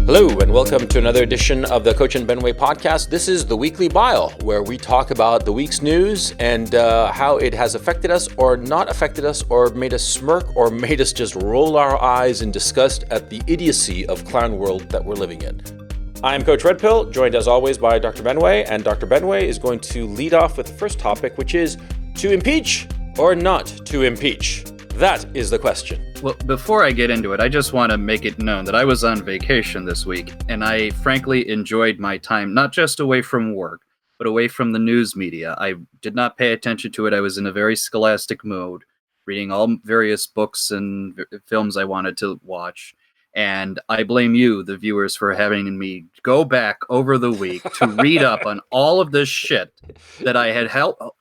Hello, and welcome to another edition of the Coach and Benway podcast. This is the Weekly Bile, where we talk about the week's news and how it has affected us or not affected us or made us smirk or made us just roll our eyes in disgust at the idiocy of clown world that we're living in. I'm Coach Red Pill, joined as always by Dr. Benway, and Dr. Benway is going to lead off with the first topic, which is to impeach or not to impeach. That is the question. Well, before I get into it, I just want to make it known that I was on vacation this week, and I frankly enjoyed my time, not just away from work, but away from the news media. I did not pay attention to it. I was in a very scholastic mode, reading all various books and films I wanted to watch. And I blame you, the viewers, for having me go back over the week to read up on all of this shit that I had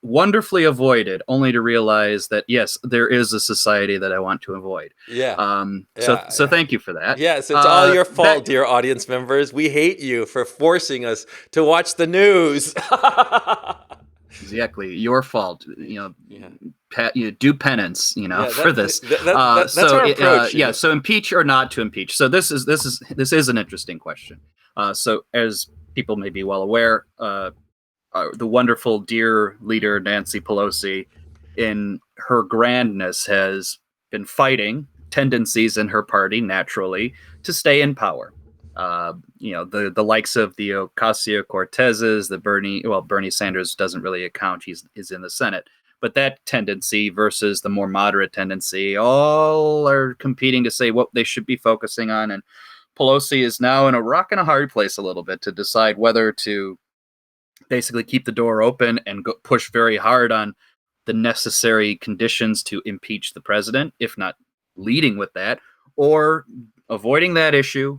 wonderfully avoided, only to realize that, yes, there is a society that I want to avoid. So thank you for that. Yes, it's all your fault, dear audience members. We hate you for forcing us to watch the news. Exactly, your fault. You do penance. For this. That's our approach. So impeach or not to impeach. So this is an interesting question. So as people may be well aware, the wonderful dear leader Nancy Pelosi, in her grandness, has been fighting tendencies in her party naturally to stay in power. The likes of the Ocasio-Cortezes, Bernie Sanders doesn't really account. He's in the Senate. But that tendency versus the more moderate tendency, all are competing to say what they should be focusing on. And Pelosi is now in a rock and a hard place a little bit to decide whether to basically keep the door open and push very hard on the necessary conditions to impeach the president, if not leading with that, or avoiding that issue,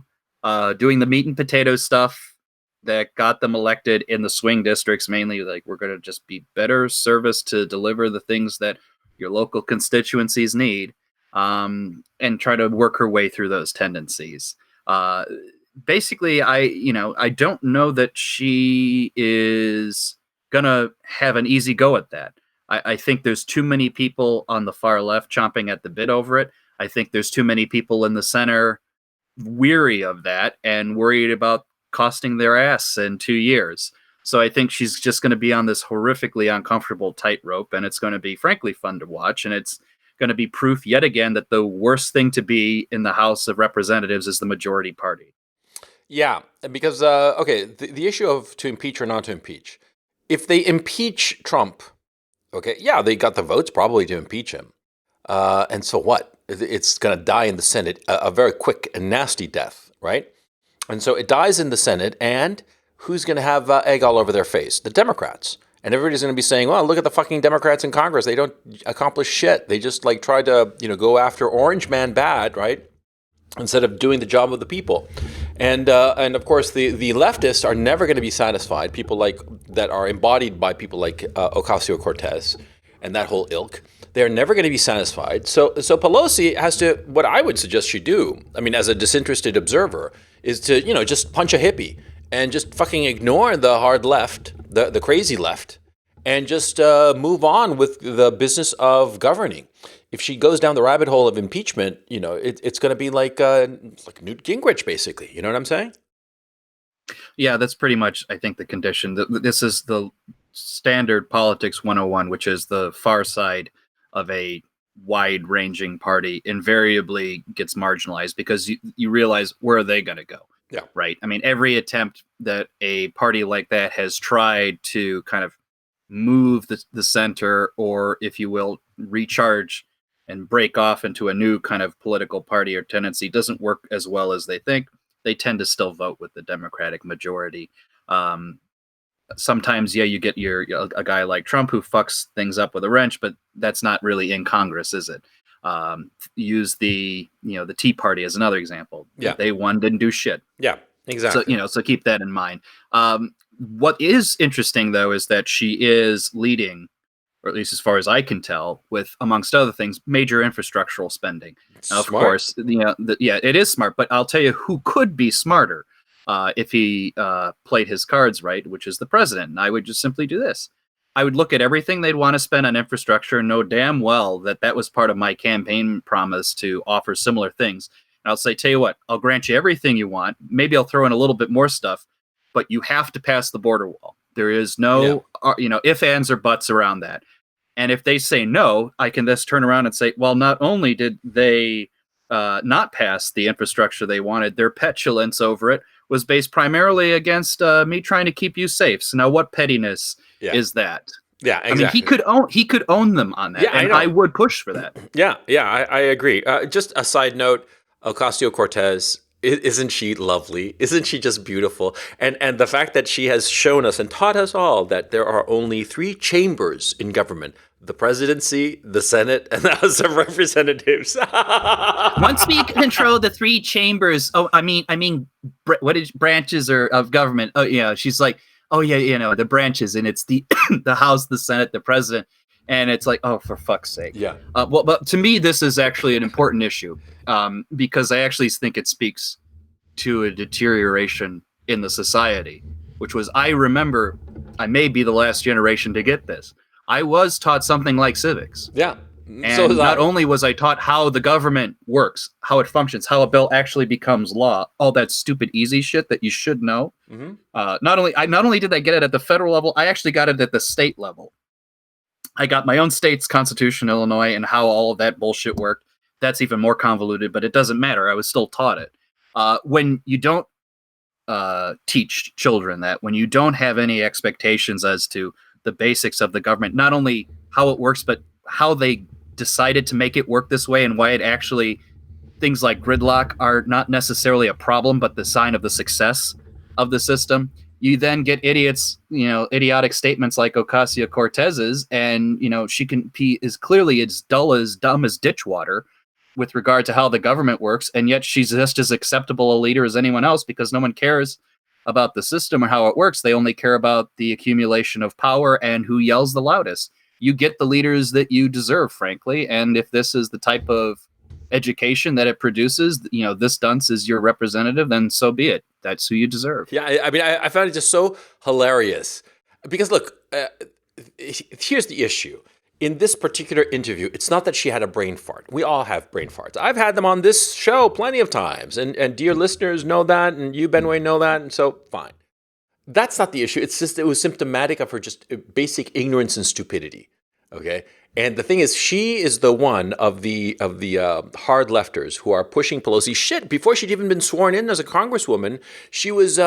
doing the meat and potatoes stuff that got them elected in the swing districts, mainly like we're going to just be better service to deliver the things that your local constituencies need, and try to work her way through those tendencies. Basically, I don't know that she is going to have an easy go at that. I think there's too many people on the far left chomping at the bit over it. I think there's too many people in the center weary of that and worried about costing their ass in 2 years. So I think she's just going to be on this horrifically uncomfortable tightrope, and it's going to be frankly fun to watch. And it's going to be proof yet again that the worst thing to be in the House of Representatives is the majority party. Yeah, because, the issue of to impeach or not to impeach. If they impeach Trump, they got the votes probably to impeach him. And so what? It's going to die in the Senate, a very quick and nasty death, right? And so it dies in the Senate, and who's going to have egg all over their face? The Democrats. And everybody's going to be saying, well, look at the fucking Democrats in Congress. They don't accomplish shit. They just try to, go after Orange Man bad, right? Instead of doing the job of the people. And of course, the leftists are never going to be satisfied. People that are embodied by people like Ocasio-Cortez and that whole ilk. They're never going to be satisfied. So Pelosi has to, what I would suggest she do, as a disinterested observer, is to, just punch a hippie and just fucking ignore the hard left, the crazy left, and just move on with the business of governing. If she goes down the rabbit hole of impeachment, it's going to be like Newt Gingrich, basically. You know what I'm saying? Yeah, that's pretty much, I think, the condition. This is the standard politics 101, which is the far side of a wide-ranging party invariably gets marginalized because you realize where are they going to go? Yeah. Right. Every attempt that a party like that has tried to kind of move the center, or if you will, recharge and break off into a new kind of political party or tendency doesn't work as well as they think. They tend to still vote with the Democratic majority. Sometimes, you get a guy like Trump who fucks things up with a wrench, but that's not really in Congress, is it? Use the Tea Party as another example. Yeah, they won, didn't do shit. Yeah, exactly. So keep that in mind. What is interesting though is that she is leading, or at least as far as I can tell, with amongst other things, major infrastructural spending. Now, of course, it is smart, but I'll tell you who could be smarter. if he played his cards right, which is the president. And I would just simply do this. I would look at everything they'd want to spend on infrastructure and know damn well that that was part of my campaign promise to offer similar things. And I'll say, tell you what, I'll grant you everything you want. Maybe I'll throw in a little bit more stuff, but you have to pass the border wall. There is no, ifs, ands, or buts around that. And if they say no, I can just turn around and say, well, not only did they not pass the infrastructure they wanted, their petulance over it was based primarily against me trying to keep you safe. So now what pettiness is that? Yeah, exactly. I mean, he could own them on that, and I would push for that. Yeah, I agree. Just a side note, Ocasio-Cortez, isn't she lovely? Isn't she just beautiful? And the fact that she has shown us and taught us all that there are only 3 chambers in government: the presidency, the Senate, and the House of Representatives. Once we control the 3 chambers, what is branches of government? Oh yeah, she's like, oh yeah, the branches, and it's the the House, the Senate, the president, and it's like, oh, for fuck's sake. Yeah. But to me, this is actually an important issue because I actually think it speaks to a deterioration in the society, which was, I remember, I may be the last generation to get this. I was taught something like civics. Yeah. And so not only was I taught how the government works, how it functions, how a bill actually becomes law, all that stupid easy shit that you should know. Mm-hmm. Not only did I get it at the federal level, I actually got it at the state level. I got my own state's constitution, Illinois, and how all of that bullshit worked. That's even more convoluted, but it doesn't matter. I was still taught it. When you don't teach children that, when you don't have any expectations as to the basics of the government, not only how it works, but how they decided to make it work this way and why it actually, things like gridlock are not necessarily a problem, but the sign of the success of the system. You then get idiotic statements like Ocasio-Cortez's, and, she can be as clearly as dumb as ditch water with regard to how the government works, and yet she's just as acceptable a leader as anyone else because no one cares about the system or how it works. They only care about the accumulation of power and who yells the loudest. You get the leaders that you deserve, frankly, and if this is the type of education that it produces, this dunce is your representative, then so be it. That's who you deserve. Yeah, I mean, I found it just so hilarious because, look, here's the issue. In this particular interview, it's not that she had a brain fart. We all have brain farts. I've had them on this show plenty of times, and dear listeners know that, and you, Benway, know that, and so fine. That's not the issue. It's just it was symptomatic of her just basic ignorance and stupidity. Okay, and the thing is, she is the one of the hard lefters who are pushing Pelosi. Shit, before she'd even been sworn in as a congresswoman, she was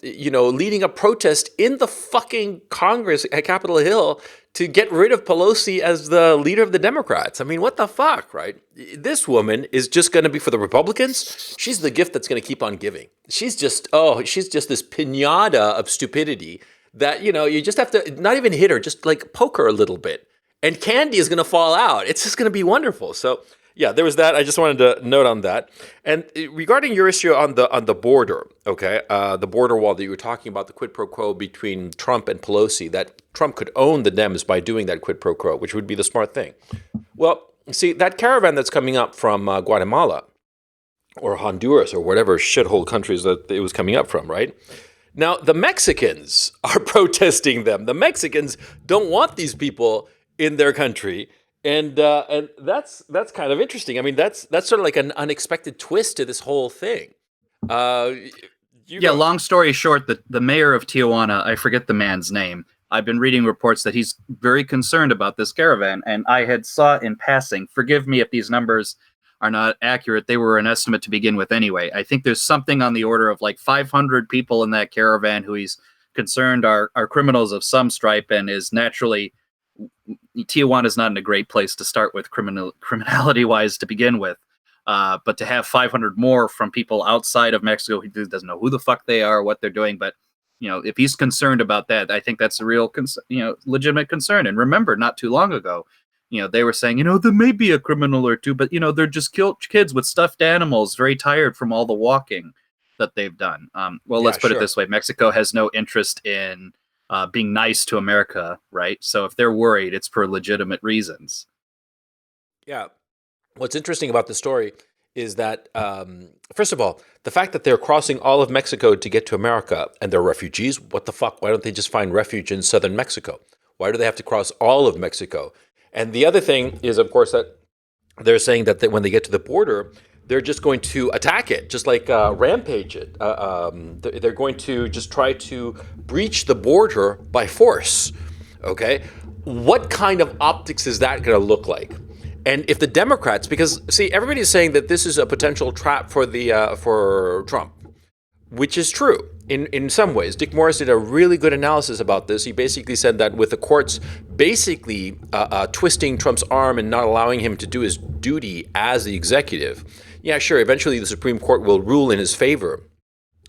leading a protest in the fucking Congress at Capitol Hill to get rid of Pelosi as the leader of the Democrats. I mean, what the fuck, right? This woman is just going to be for the Republicans. She's the gift that's going to keep on giving. She's just this piñata of stupidity that, you just have to not even hit her, just like poke her a little bit. And candy is going to fall out. It's just going to be wonderful. So, yeah, there was that. I just wanted to note on that. And regarding your issue on the border, okay, the border wall that you were talking about, the quid pro quo between Trump and Pelosi, that Trump could own the Dems by doing that quid pro quo, which would be the smart thing. Well, see, that caravan that's coming up from Guatemala or Honduras or whatever shithole countries that it was coming up from, right? Now, the Mexicans are protesting them. The Mexicans don't want these people in their country, and that's kind of interesting. I mean, that's sort of like an unexpected twist to this whole thing. Long story short, the mayor of Tijuana, I forget the man's name. I've been reading reports that he's very concerned about this caravan, and I had saw in passing. Forgive me if these numbers are not accurate. They were an estimate to begin with anyway. I think there's something on the order of like 500 people in that caravan who he's concerned are criminals of some stripe, and is naturally. Tijuana is not in a great place to start with criminality-wise to begin with. But to have 500 more from people outside of Mexico, he doesn't know who the fuck they are, what they're doing. But, if he's concerned about that, I think that's a real, legitimate concern. And remember, not too long ago, they were saying, there may be a criminal or two, but, they're just kids with stuffed animals, very tired from all the walking that they've done. Let's put it this way. Mexico has no interest in being nice to America, right? So if they're worried, it's for legitimate reasons. Yeah. What's interesting about the story is that, first of all, the fact that they're crossing all of Mexico to get to America and they're refugees, what the fuck? Why don't they just find refuge in southern Mexico? Why do they have to cross all of Mexico? And the other thing is, of course, that they're saying that when they get to the border, they're just going to attack it, just like rampage it. They're going to just try to breach the border by force. Okay, what kind of optics is that going to look like? And if the Democrats, because see, everybody's saying that this is a potential trap for Trump, which is true in some ways. Dick Morris did a really good analysis about this. He basically said that with the courts basically twisting Trump's arm and not allowing him to do his duty as the executive, yeah, sure, eventually the Supreme Court will rule in his favor.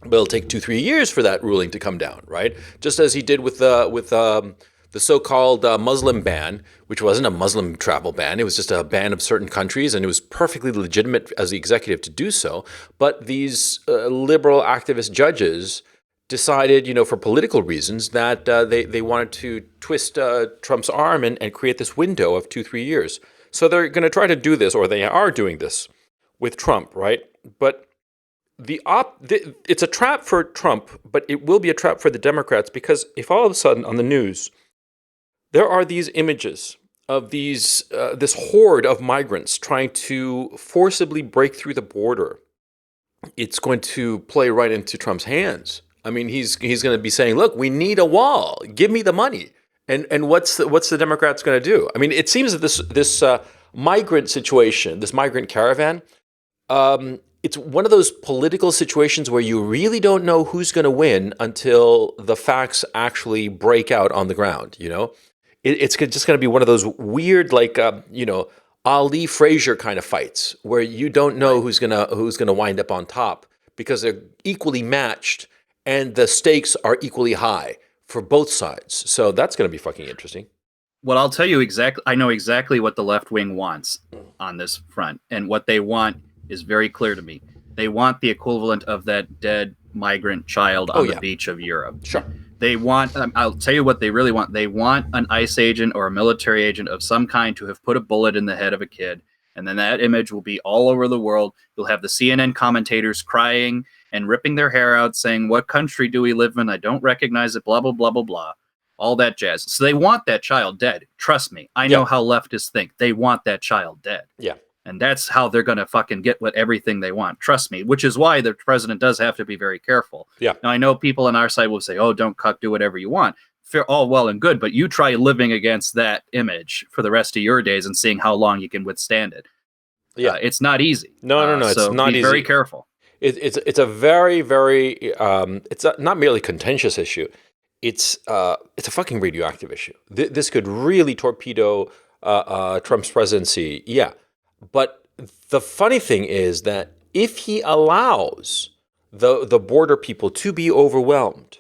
But it'll take 2-3 years for that ruling to come down, right? Just as he did with the so-called Muslim ban, which wasn't a Muslim travel ban. It was just a ban of certain countries, and it was perfectly legitimate as the executive to do so. But these liberal activist judges decided, for political reasons, that they wanted to twist Trump's arm and create this window of 2-3 years. So they're going to try to do this, or they are doing this with Trump, right? But it's a trap for Trump, but it will be a trap for the Democrats, because if all of a sudden on the news there are these images of this horde of migrants trying to forcibly break through the border, it's going to play right into Trump's hands. I mean, he's going to be saying, "Look, we need a wall. Give me the money." And what's the Democrats going to do? I mean, it seems that this migrant situation, this migrant caravan, it's one of those political situations where you really don't know who's going to win until the facts actually break out on the ground. It's just going to be one of those weird, like, Ali Frazier kind of fights where you don't know who's gonna wind up on top, because they're equally matched and the stakes are equally high for both sides. So that's going to be fucking interesting. Well, I'll tell you exactly. I know exactly what the left wing wants on this front, and what they want is very clear to me. They want the equivalent of that dead migrant child on the beach of Europe. Sure. They want, I'll tell you what they really want. They want an ICE agent or a military agent of some kind to have put a bullet in the head of a kid. And then that image will be all over the world. You'll have the CNN commentators crying and ripping their hair out saying, "What country do we live in? I don't recognize it, blah, blah, blah, blah, blah." All that jazz. So they want that child dead. Trust me. I know how leftists think. They want that child dead. Yeah. And that's how they're going to fucking get everything they want. Trust me, which is why the president does have to be very careful. Yeah. Now, I know people on our side will say, "Oh, don't cuck, do whatever you want." Fair, all well and good, but you try living against that image for the rest of your days and seeing how long you can withstand it. Yeah. It's not easy. No, so it's not be easy. Very careful. It's a very, very, it's not merely contentious issue. It's a fucking radioactive issue. This could really torpedo Trump's presidency. Yeah. But the funny thing is that if he allows the border people to be overwhelmed,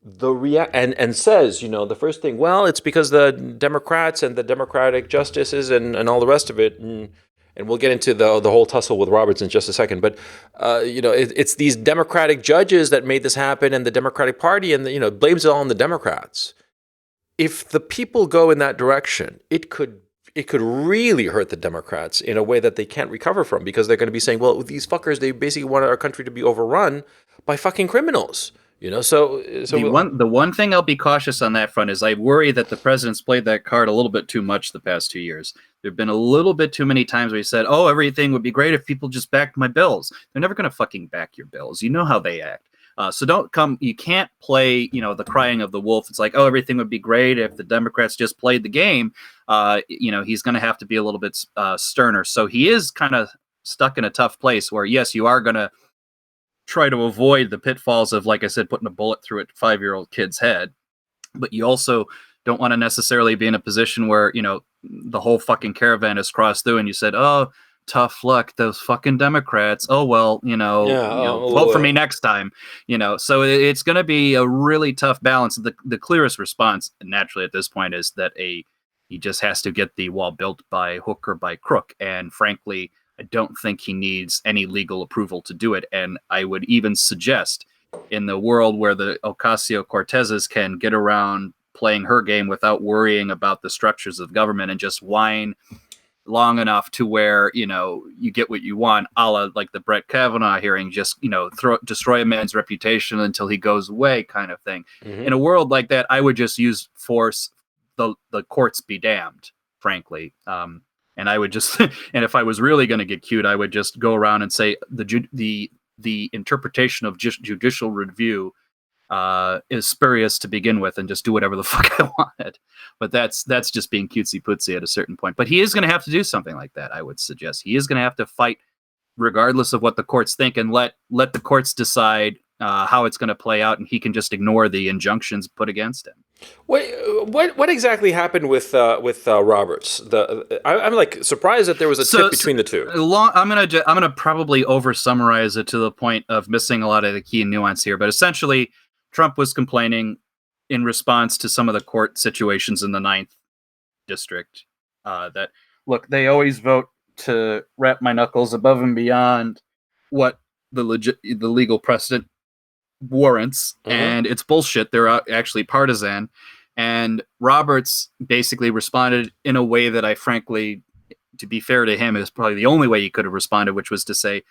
and says, the first thing, well, it's because the Democrats and the Democratic justices and all the rest of it, and we'll get into the whole tussle with Roberts in just a second, but it's these Democratic judges that made this happen, and the Democratic Party, and blames it all on the Democrats. If the people go in that direction, it could really hurt the Democrats in a way that they can't recover from, because they're going to be saying, well, these fuckers, they basically want our country to be overrun by fucking criminals. So the one thing I'll be cautious on that front is I worry that the president's played that card a little bit too much the past 2 years. There've been a little bit too many times where he said, "Oh, everything would be great if people just backed my bills." They're never going to fucking back your bills. You know how they act. So don't come. You can't play, the crying of the wolf. It's like, "Oh, everything would be great if the Democrats just played the game." He's going to have to be a little bit sterner. So he is kind of stuck in a tough place where, yes, you are going to try to avoid the pitfalls of, like I said, putting a bullet through a 5-year-old kid's head. But you also don't want to necessarily be in a position where, the whole fucking caravan is crossed through and you said, "Oh, tough luck, those fucking Democrats. Oh, well, vote for me next time." So it's going to be a really tough balance. The clearest response naturally at this point is that he just has to get the wall built by hook or by crook. And frankly, I don't think he needs any legal approval to do it. And I would even suggest, in the world where the Ocasio-Cortezes can get around playing her game without worrying about the structures of government and just whine long enough to where, you get what you want, a la like the Brett Kavanaugh hearing, just, destroy a man's reputation until he goes away kind of thing. Mm-hmm. In a world like that, I would just use force. The courts be damned, frankly. And I would just, and if I was really going to get cute, I would just go around and say the interpretation of judicial review is spurious to begin with, and just do whatever the fuck I wanted. But that's just being cutesy pootsy at a certain point. But he is going to have to do something like that. I would suggest he is going to have to fight, regardless of what the courts think, and let the courts decide how it's going to play out, and he can just ignore the injunctions put against him. What exactly happened with Roberts? I'm like surprised that there was a tip between the two. I'm gonna probably over summarize it to the point of missing a lot of the key nuance here, but essentially, Trump was complaining in response to some of the court situations in the 9th district that, look, they always vote to wrap my knuckles above and beyond what the legal precedent warrants, and it's bullshit. They're actually partisan. And Roberts basically responded in a way that I frankly, to be fair to him, is probably the only way he could have responded, which was to say,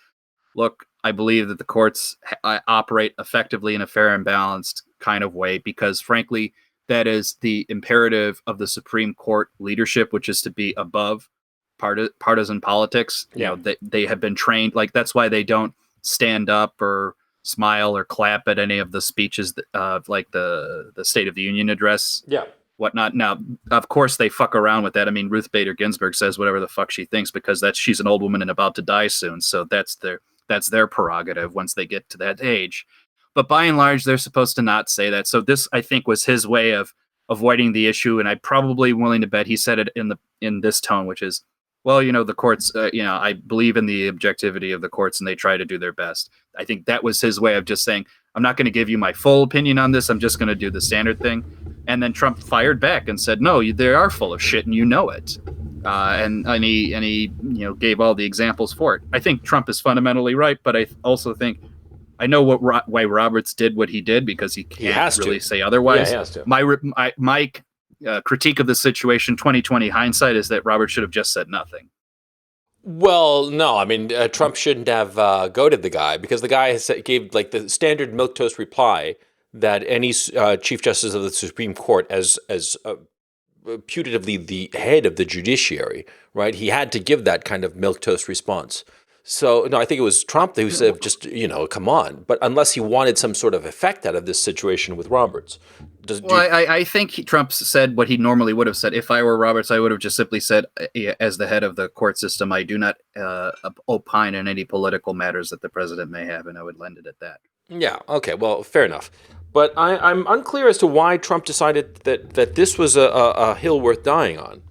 look, I believe that the courts operate effectively in a fair and balanced kind of way, because frankly, that is the imperative of the Supreme Court leadership, which is to be above partisan politics. Yeah. They have been trained, like, that's why they don't stand up or smile or clap at any of the speeches like the State of the Union address, whatnot. Now, of course, they fuck around with that. I mean, Ruth Bader Ginsburg says whatever the fuck she thinks, because she's an old woman and about to die soon. So that's their prerogative once they get to that age. But by and large, they're supposed to not say that. So this, I think, was his way of avoiding the issue. And I'm probably willing to bet he said it in this tone, which is, well, the courts, I believe in the objectivity of the courts, and they try to do their best. I think that was his way of just saying, I'm not going to give you my full opinion on this. I'm just going to do the standard thing. And then Trump fired back and said, no, they are full of shit, and you know it. And he gave all the examples for it. I think Trump is fundamentally right, but I also think I know why Roberts did what he did, because he can't really say otherwise. Yeah, he has to. My critique of the situation, 2020 hindsight, is that Roberts should have just said nothing. Well, no, I mean, Trump shouldn't have goaded the guy, because the guy gave like the standard milquetoast reply that any Chief Justice of the Supreme Court, as putatively the head of the judiciary, right? He had to give that kind of milquetoast response. So, no, I think it was Trump who said, just, come on. But unless he wanted some sort of effect out of this situation with Roberts. I think Trump said what he normally would have said. If I were Roberts, I would have just simply said, as the head of the court system, I do not opine in any political matters that the president may have, and I would lend it at that. Yeah, okay, well, fair enough. But I'm unclear as to why Trump decided that this was a hill worth dying on.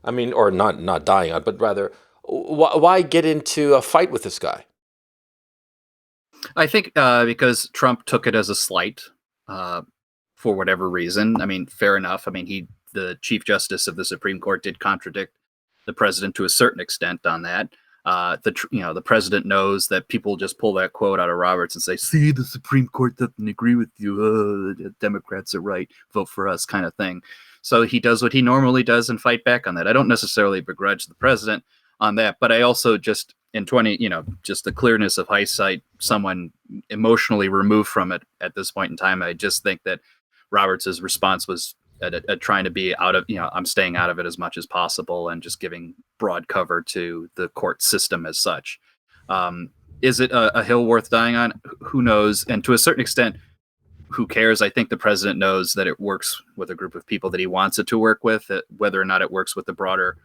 I mean, or not dying on, but rather, why get into a fight with this guy? I think because Trump took it as a slight for whatever reason. I mean, fair enough. I mean, the Chief Justice of the Supreme Court did contradict the president to a certain extent on that. The president knows that people just pull that quote out of Roberts and say, see, the Supreme Court doesn't agree with you. The Democrats are right. Vote for us, kind of thing. So he does what he normally does and fight back on that. I don't necessarily begrudge the president on that, but I also just just the clearness of hindsight, someone emotionally removed from it at this point in time, I just think that Roberts's response was at trying to be out of, I'm staying out of it as much as possible and just giving broad cover to the court system as such. Is it a hill worth dying on? Who knows? And to a certain extent, who cares? I think the president knows that it works with a group of people that he wants it to work with. Whether or not it works with the broader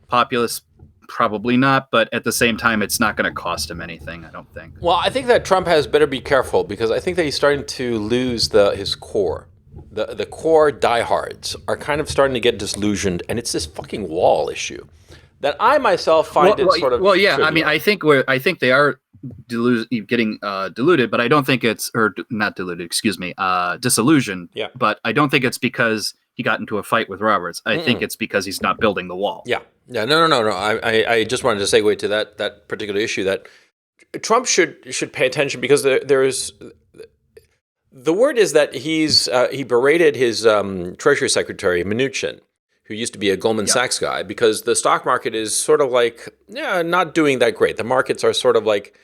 populace, probably not. But at the same time, it's not going to cost him anything, I don't think. Well, I think that Trump has better be careful, because I think that he's starting to lose his core. The core diehards are kind of starting to get disillusioned, and it's this fucking wall issue that I myself find sort of. Well, yeah, trivial. I mean, I think they are getting diluted, but I don't think it's, or not diluted, excuse me, disillusioned. Yeah. But I don't think it's because he got into a fight with Roberts. I think it's because he's not building the wall. Yeah. No. I just wanted to segue to that particular issue, that Trump should pay attention, because there is. The word is that he berated his Treasury Secretary Mnuchin, who used to be a Goldman Sachs guy, because the stock market is sort of like, not doing that great. The markets are sort of like,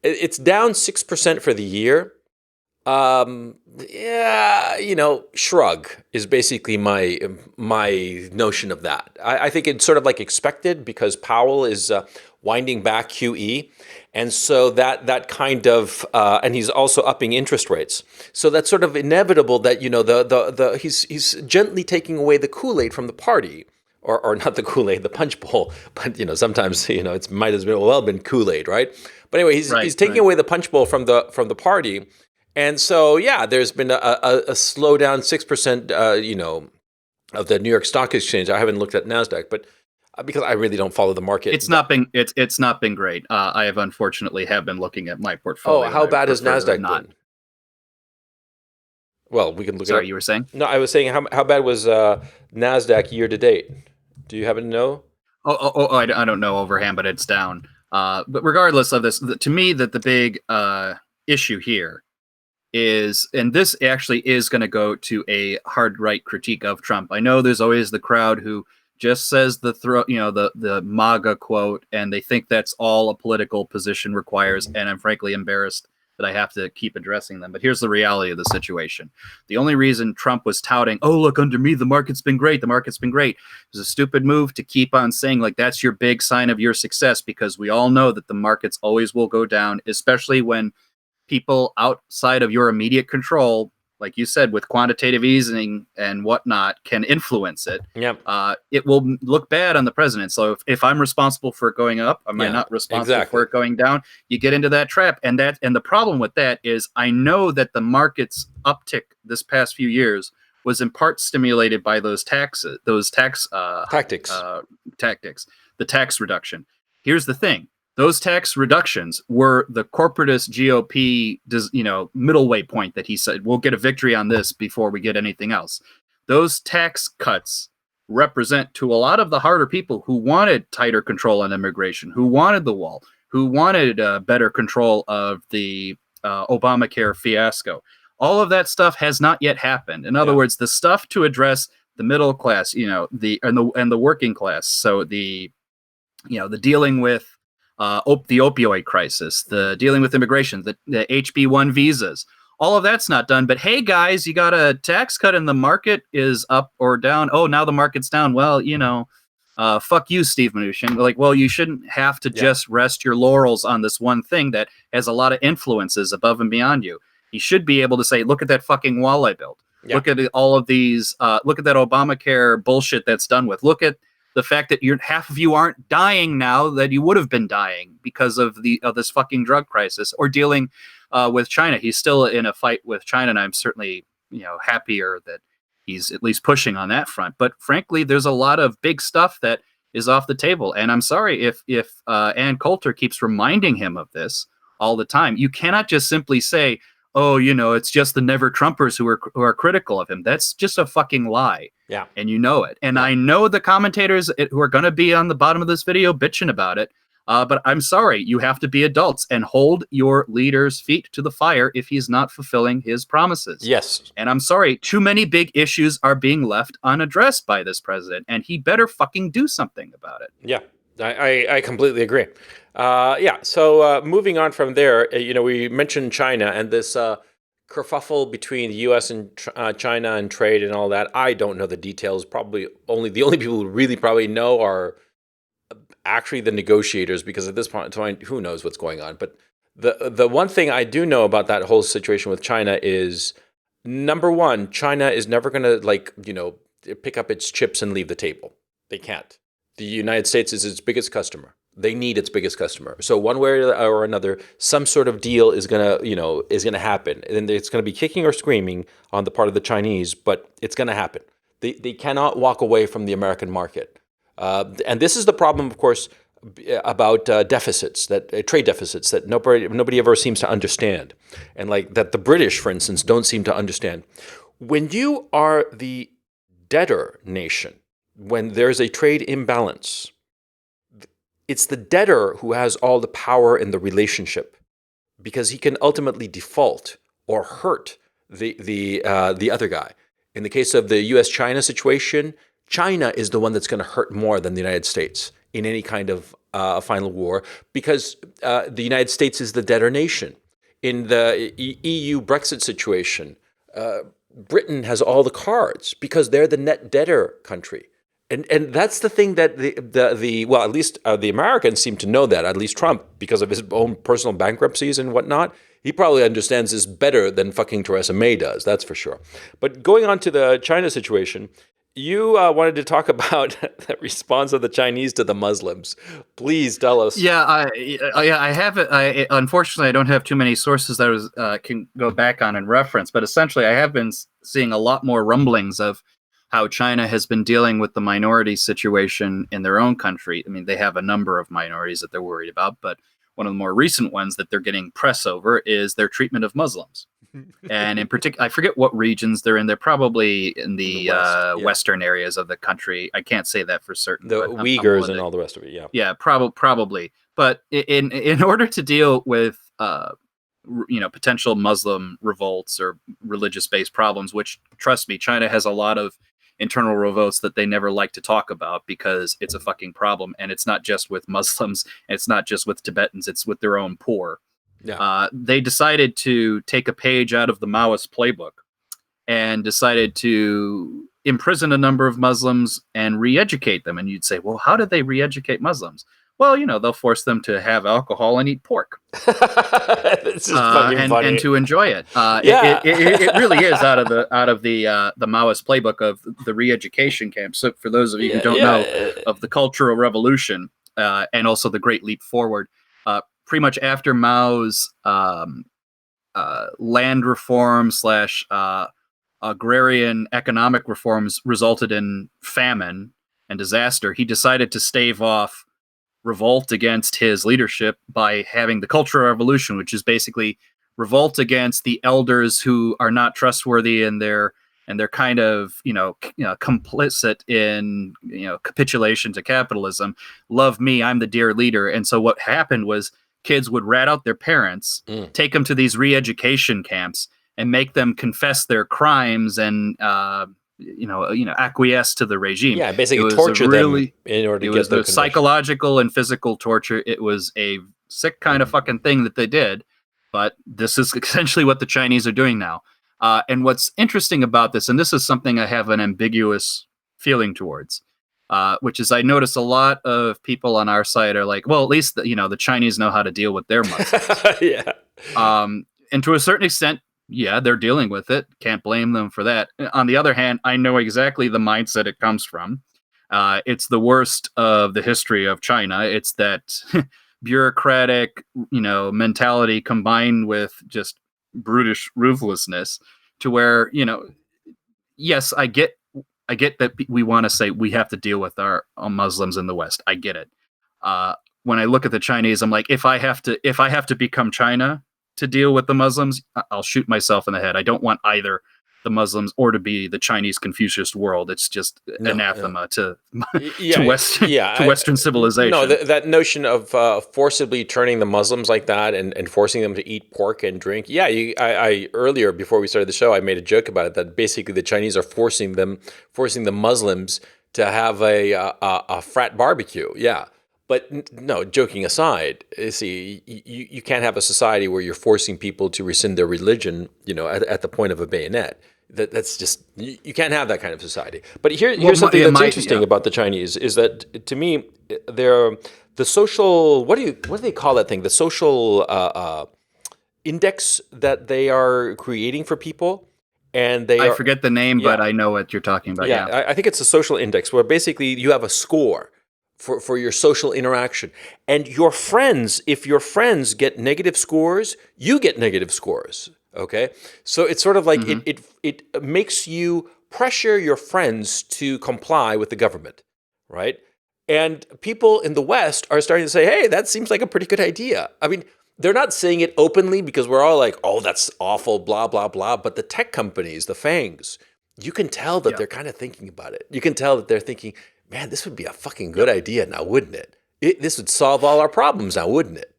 it's down 6% for the year. Shrug is basically my notion of that. I think it's sort of like expected because Powell is winding back QE, and so that kind of and he's also upping interest rates. So that's sort of inevitable that he's gently taking away the Kool-Aid from the party. Or not the Kool-Aid, the punch bowl, but sometimes it might as well been Kool-Aid, right? But anyway, he's taking away the punch bowl from the party. And so, there's been a slowdown, 6%, of the New York Stock Exchange. I haven't looked at NASDAQ, but because I really don't follow the market. It's not been great. I have unfortunately been looking at my portfolio. Oh, how bad has NASDAQ been? Well, we can look. Sorry, you were saying? No, I was saying how bad was NASDAQ year to date? Do you happen to know? I don't know overhand, but it's down. But regardless of this, to me, that the big issue here is, and this actually is going to go to a hard right critique of Trump. I know there's always the crowd who just says the MAGA quote, and they think that's all a political position requires. And I'm frankly embarrassed that I have to keep addressing them. But here's the reality of the situation. The only reason Trump was touting, oh, look, under me, the market's been great. The market's been great. It was a stupid move to keep on saying like, that's your big sign of your success, because we all know that the markets always will go down, especially when people outside of your immediate control, like you said, with quantitative easing and whatnot, can influence it. Yep. It will look bad on the president. So if I'm responsible for it going up, am I not responsible for it going down? You get into that trap. And the problem with that is, I know that the market's uptick this past few years was in part stimulated by those tactics, the tax reduction. Here's the thing. Those tax reductions were the corporatist GOP, middle way point that he said, we'll get a victory on this before we get anything else. Those tax cuts represent to a lot of the harder people who wanted tighter control on immigration, who wanted the wall, who wanted better control of the Obamacare fiasco. All of that stuff has not yet happened. In other words, the stuff to address the middle class, and the working class. So the dealing with the opioid crisis, the dealing with immigration, the HB1 visas, all of that's not done. But hey, guys, you got a tax cut and the market is up or down. Oh, now the market's down. Well, fuck you, Steve Mnuchin. Like, well, you shouldn't have to just rest your laurels on this one thing that has a lot of influences above and beyond you. You should be able to say, look at that fucking wall I built. Yeah. Look at all of these. Look at that Obamacare bullshit that's done with. Look at the fact that half of you aren't dying now that you would have been dying because of this fucking drug crisis, or dealing with China. He's still in a fight with China, and I'm certainly happier that he's at least pushing on that front. But frankly, there's a lot of big stuff that is off the table, and I'm sorry if Ann Coulter keeps reminding him of this all the time. You cannot just simply say, oh, it's just the never Trumpers who are critical of him. That's just a fucking lie. Yeah. And you know it. And I know the commentators who are going to be on the bottom of this video bitching about it. But I'm sorry, you have to be adults and hold your leader's feet to the fire if he's not fulfilling his promises. Yes. And I'm sorry, too many big issues are being left unaddressed by this president, and he better fucking do something about it. Yeah, I completely agree. So moving on from there, we mentioned China and this kerfuffle between the U.S. and China and trade and all that. I don't know the details. Probably the only people who really probably know are actually the negotiators, because at this point in time, who knows what's going on. But the one thing I do know about that whole situation with China is, number one, China is never going to pick up its chips and leave the table. They can't. The United States is its biggest customer. They need its biggest customer. So one way or another, some sort of deal is gonna happen, and it's gonna be kicking or screaming on the part of the Chinese, but it's gonna happen. They cannot walk away from the American market, and this is the problem, of course, about trade deficits that nobody ever seems to understand, and like that the British, for instance, don't seem to understand. When you are the debtor nation, when there's a trade imbalance, it's the debtor who has all the power in the relationship, because he can ultimately default or hurt the other guy. In the case of the U.S.-China situation, China is the one that's going to hurt more than the United States in any kind of final war, because the United States is the debtor nation. In the EU Brexit situation, Britain has all the cards because they're the net debtor country. And that's the thing that well, at least the Americans seem to know that, at least Trump, because of his own personal bankruptcies and whatnot. He probably understands this better than fucking Theresa May does, that's for sure. But going on to the China situation, you wanted to talk about the response of the Chinese to the Muslims. Please tell us. Yeah, I have it. Unfortunately, I don't have too many sources that I can go back on and reference, but essentially I have been seeing a lot more rumblings of how China has been dealing with the minority situation in their own country. I mean, they have a number of minorities that they're worried about, but one of the more recent ones that they're getting press over is their treatment of Muslims. And in particular, I forget what regions they're in. They're probably in the West, western areas of the country. I can't say that for certain. The Uyghurs and all the rest of it, yeah. Yeah, probably. But in order to deal with potential Muslim revolts or religious-based problems, which, trust me, China has a lot of internal revolts that they never like to talk about because it's a fucking problem. And it's not just with Muslims, and it's not just with Tibetans, it's with their own poor. Yeah. They decided to take a page out of the Maoist playbook and decided to imprison a number of Muslims and re-educate them. And you'd say, well, how did they re-educate Muslims? Well, they'll force them to have alcohol and eat pork. This is fucking funny. And to enjoy it. It really is out of the Maoist playbook of the re-education camp. So for those of you who don't know of the Cultural Revolution and also the Great Leap Forward, pretty much after Mao's land reform / agrarian economic reforms resulted in famine and disaster, he decided to stave off revolt against his leadership by having the Cultural Revolution, which is basically revolt against the elders who are not trustworthy and they're kind of complicit in capitulation to capitalism. Love me, I'm the dear leader. And so what happened was kids would rat out their parents, take them to these re-education camps, and make them confess their crimes and acquiesce to the regime. Yeah, basically torture them in order to get their conviction. Psychological and physical torture. It was a sick kind of fucking thing that they did, but this is essentially what the Chinese are doing now. And what's interesting about this, and this is something I have an ambiguous feeling towards, which is I notice a lot of people on our side are like, well, at least the Chinese know how to deal with their Muslims. Yeah. And to a certain extent, yeah, they're dealing with it. Can't blame them for that. On the other hand, I know exactly the mindset it comes from. It's the worst of the history of China. It's that bureaucratic, mentality combined with just brutish ruthlessness to where, yes, I get that we want to say we have to deal with our Muslims in the West. I get it. When I look at the Chinese, I'm like, if I have to become China to deal with the Muslims, I'll shoot myself in the head. I don't want either the Muslims or to be the Chinese Confucianist world. It's just anathema to Western civilization. No, that notion of forcibly turning the Muslims like that and forcing them to eat pork and drink. Yeah, I earlier before we started the show, I made a joke about it that basically the Chinese are forcing the Muslims to have a frat barbecue. Yeah. But no, joking aside, see, you can't have a society where you're forcing people to rescind their religion, at the point of a bayonet. That's just, you can't have that kind of society. But here's something that's interesting about the Chinese is that, to me, they're the social, what do they call that thing? The social index that they are creating for people. And I forget the name, but I know what you're talking about. Yeah. I think it's a social index where basically you have a score for your social interaction. And your friends, if your friends get negative scores, you get negative scores, okay? So it's sort of like it makes you pressure your friends to comply with the government, right? And people in the West are starting to say, hey, that seems like a pretty good idea. I mean, they're not saying it openly because we're all like, oh, that's awful, blah, blah, blah. But the tech companies, the FANGs, you can tell that they're kind of thinking about it. You can tell that they're thinking, man, this would be a fucking good idea now, wouldn't it? This would solve all our problems now, wouldn't it?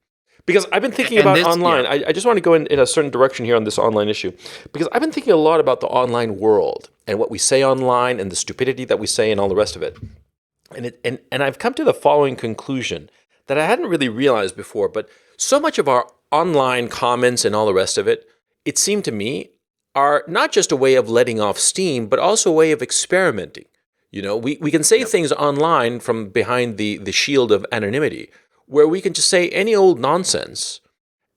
Because I've been thinking about online. I just want to go in a certain direction here on this online issue. Because I've been thinking a lot about the online world and what we say online and the stupidity that we say and all the rest of it. And I've come to the following conclusion that I hadn't really realized before, but so much of our online comments and all the rest of it, it seemed to me, are not just a way of letting off steam, but also a way of experimenting. We can say things online from behind the shield of anonymity, where we can just say any old nonsense,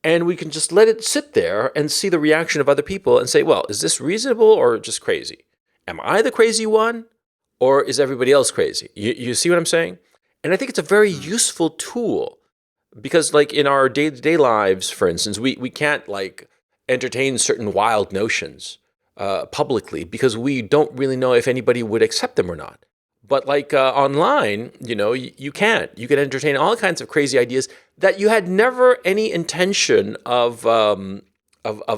and we can just let it sit there and see the reaction of other people and say, well, is this reasonable or just crazy? Am I the crazy one, or is everybody else crazy? You see what I'm saying? And I think it's a very useful tool because, like, in our day-to-day lives, for instance, we can't, like, entertain certain wild notions publicly because we don't really know if anybody would accept them or not. But like online, you can't. You can entertain all kinds of crazy ideas that you had never any intention of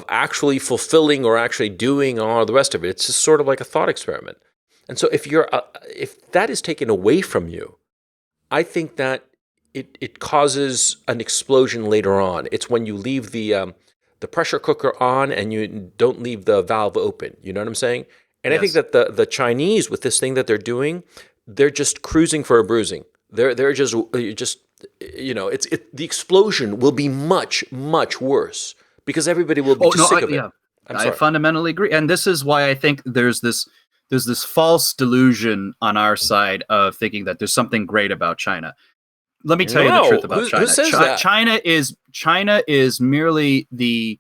actually fulfilling or actually doing all the rest of it. It's just sort of like a thought experiment. And so if that is taken away from you, I think that it causes an explosion later on. It's when you leave the pressure cooker on and you don't leave the valve open. You know what I'm saying? And yes. I think that the Chinese, with this thing that they're doing, they're just cruising for a bruising. They're just the explosion will be much, much worse because everybody will be sick of it. Yeah. I fundamentally agree. And this is why I think there's this false delusion on our side of thinking that there's something great about China. Let me tell you the truth about China. Who says that? China is merely the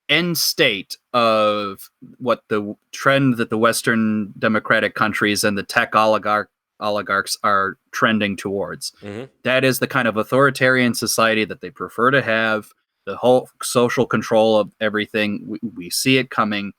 end state of what the trend that the Western democratic countries and the tech oligarchs are trending towards. Mm-hmm. That is the kind of authoritarian society that they prefer to have, the whole social control of everything. We see it coming.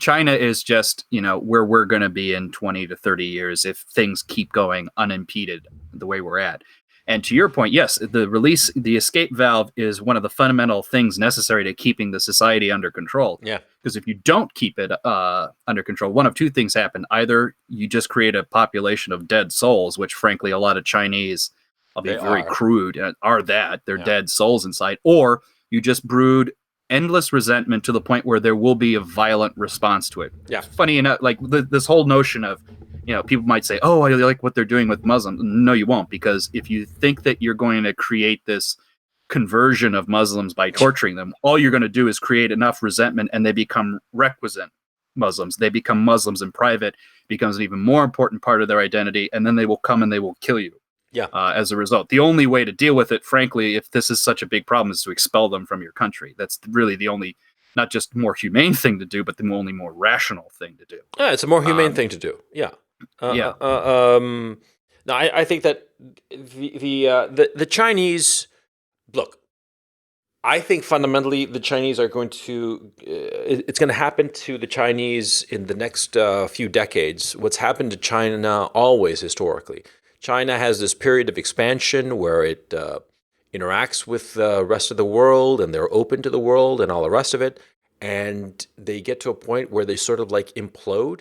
China is just, where we're going to be in 20 to 30 years if things keep going unimpeded the way we're at. And to your point, yes, the escape valve is one of the fundamental things necessary to keeping the society under control. Yeah. Because if you don't keep it under control, one of two things happen. Either you just create a population of dead souls, which frankly, a lot of Chinese, I'll be very crude, are that. They're dead souls inside. Or you just brood endless resentment to the point where there will be a violent response to it. Yeah. Funny enough, like this whole notion of, people might say, oh, I like what they're doing with Muslims. No, you won't, because if you think that you're going to create this conversion of Muslims by torturing them, all you're going to do is create enough resentment and they become requisite Muslims. They become Muslims in private, becomes an even more important part of their identity, and then they will come and they will kill you. Yeah. As a result, the only way to deal with it, frankly, if this is such a big problem, is to expel them from your country. That's really the only, not just more humane thing to do, but the only more rational thing to do. Yeah, it's a more humane thing to do. Yeah. No, I think that the Chinese, look, I think fundamentally the Chinese are going to, it's going to happen to the Chinese in the next few decades. What's happened to China always historically. China has this period of expansion where it interacts with the rest of the world and they're open to the world and all the rest of it. And they get to a point where they sort of like implode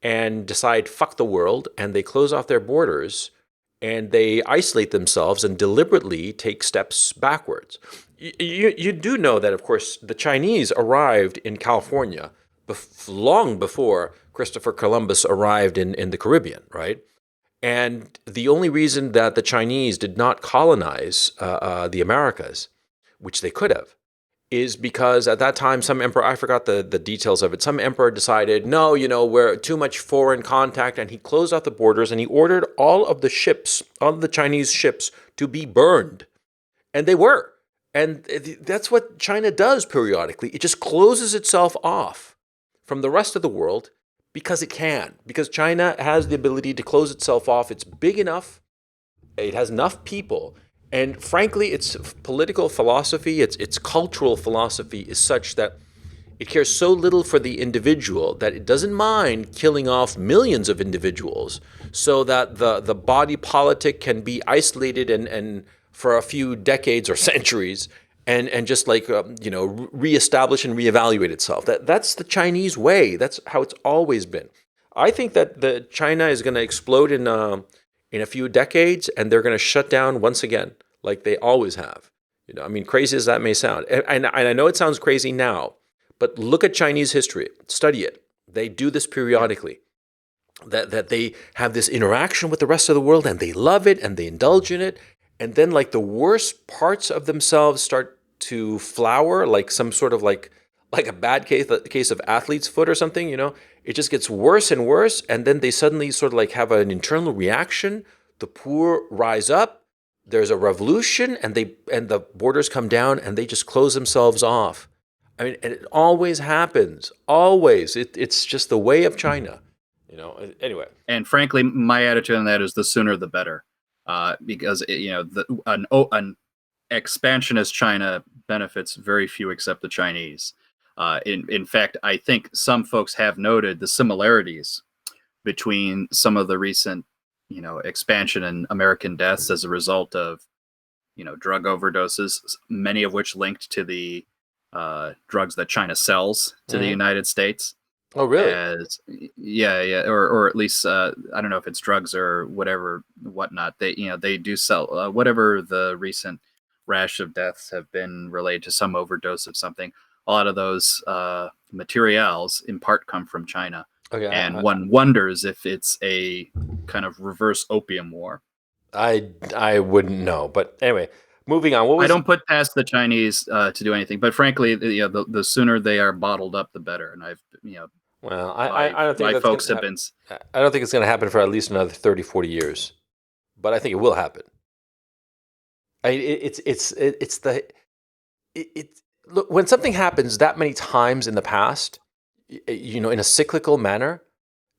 and decide, fuck the world, and they close off their borders and they isolate themselves and deliberately take steps backwards. You do know that, of course, the Chinese arrived in California long before Christopher Columbus arrived in the Caribbean, right? And the only reason that the Chinese did not colonize the Americas, which they could have, is because at that time some emperor, I forgot the details of it, some emperor decided, no, we're too much foreign contact, and he closed off the borders and he ordered all of the Chinese ships to be burned. And they were. And that's what China does periodically. It just closes itself off from the rest of the world because it can. Because China has the ability to close itself off. It's big enough. It has enough people. And frankly, its political philosophy, its cultural philosophy is such that it cares so little for the individual that it doesn't mind killing off millions of individuals so that the body politic can be isolated and for a few decades or centuries and just like, reestablish and reevaluate itself. That's the Chinese way. That's how it's always been. I think that China is going to explode in a few decades, and they're going to shut down once again, like they always have. Crazy as that may sound. And I know it sounds crazy now, but look at Chinese history. Study it. They do this periodically. That they have this interaction with the rest of the world and they love it and they indulge in it. And then like the worst parts of themselves start to flower, like some sort of like a bad case of athlete's foot or something, it just gets worse and worse. And then they suddenly sort of like have an internal reaction. The poor rise up. There's a revolution and the borders come down and they just close themselves off. I mean, and it always happens. Always. It's just the way of China. Anyway. And frankly, my attitude on that is the sooner the better, because an expansionist China benefits very few except the Chinese. In fact, I think some folks have noted the similarities between some of the recent, expansion in American deaths as a result of, drug overdoses, many of which linked to the drugs that China sells to the United States. Oh, really? Yeah, or at least I don't know if it's drugs or whatnot. They do sell whatever the recent rash of deaths have been related to some overdose of something. A lot of those materials in part come from China, and one wonders if it's a kind of reverse opium war. I wouldn't know, but anyway, moving on. I don't put past the Chinese to do anything, but frankly, the sooner they are bottled up, the better. And well, I don't think my folks have been. I don't think it's going to happen for at least another 30, 40 years, but I think it will happen. Look, when something happens that many times in the past, in a cyclical manner,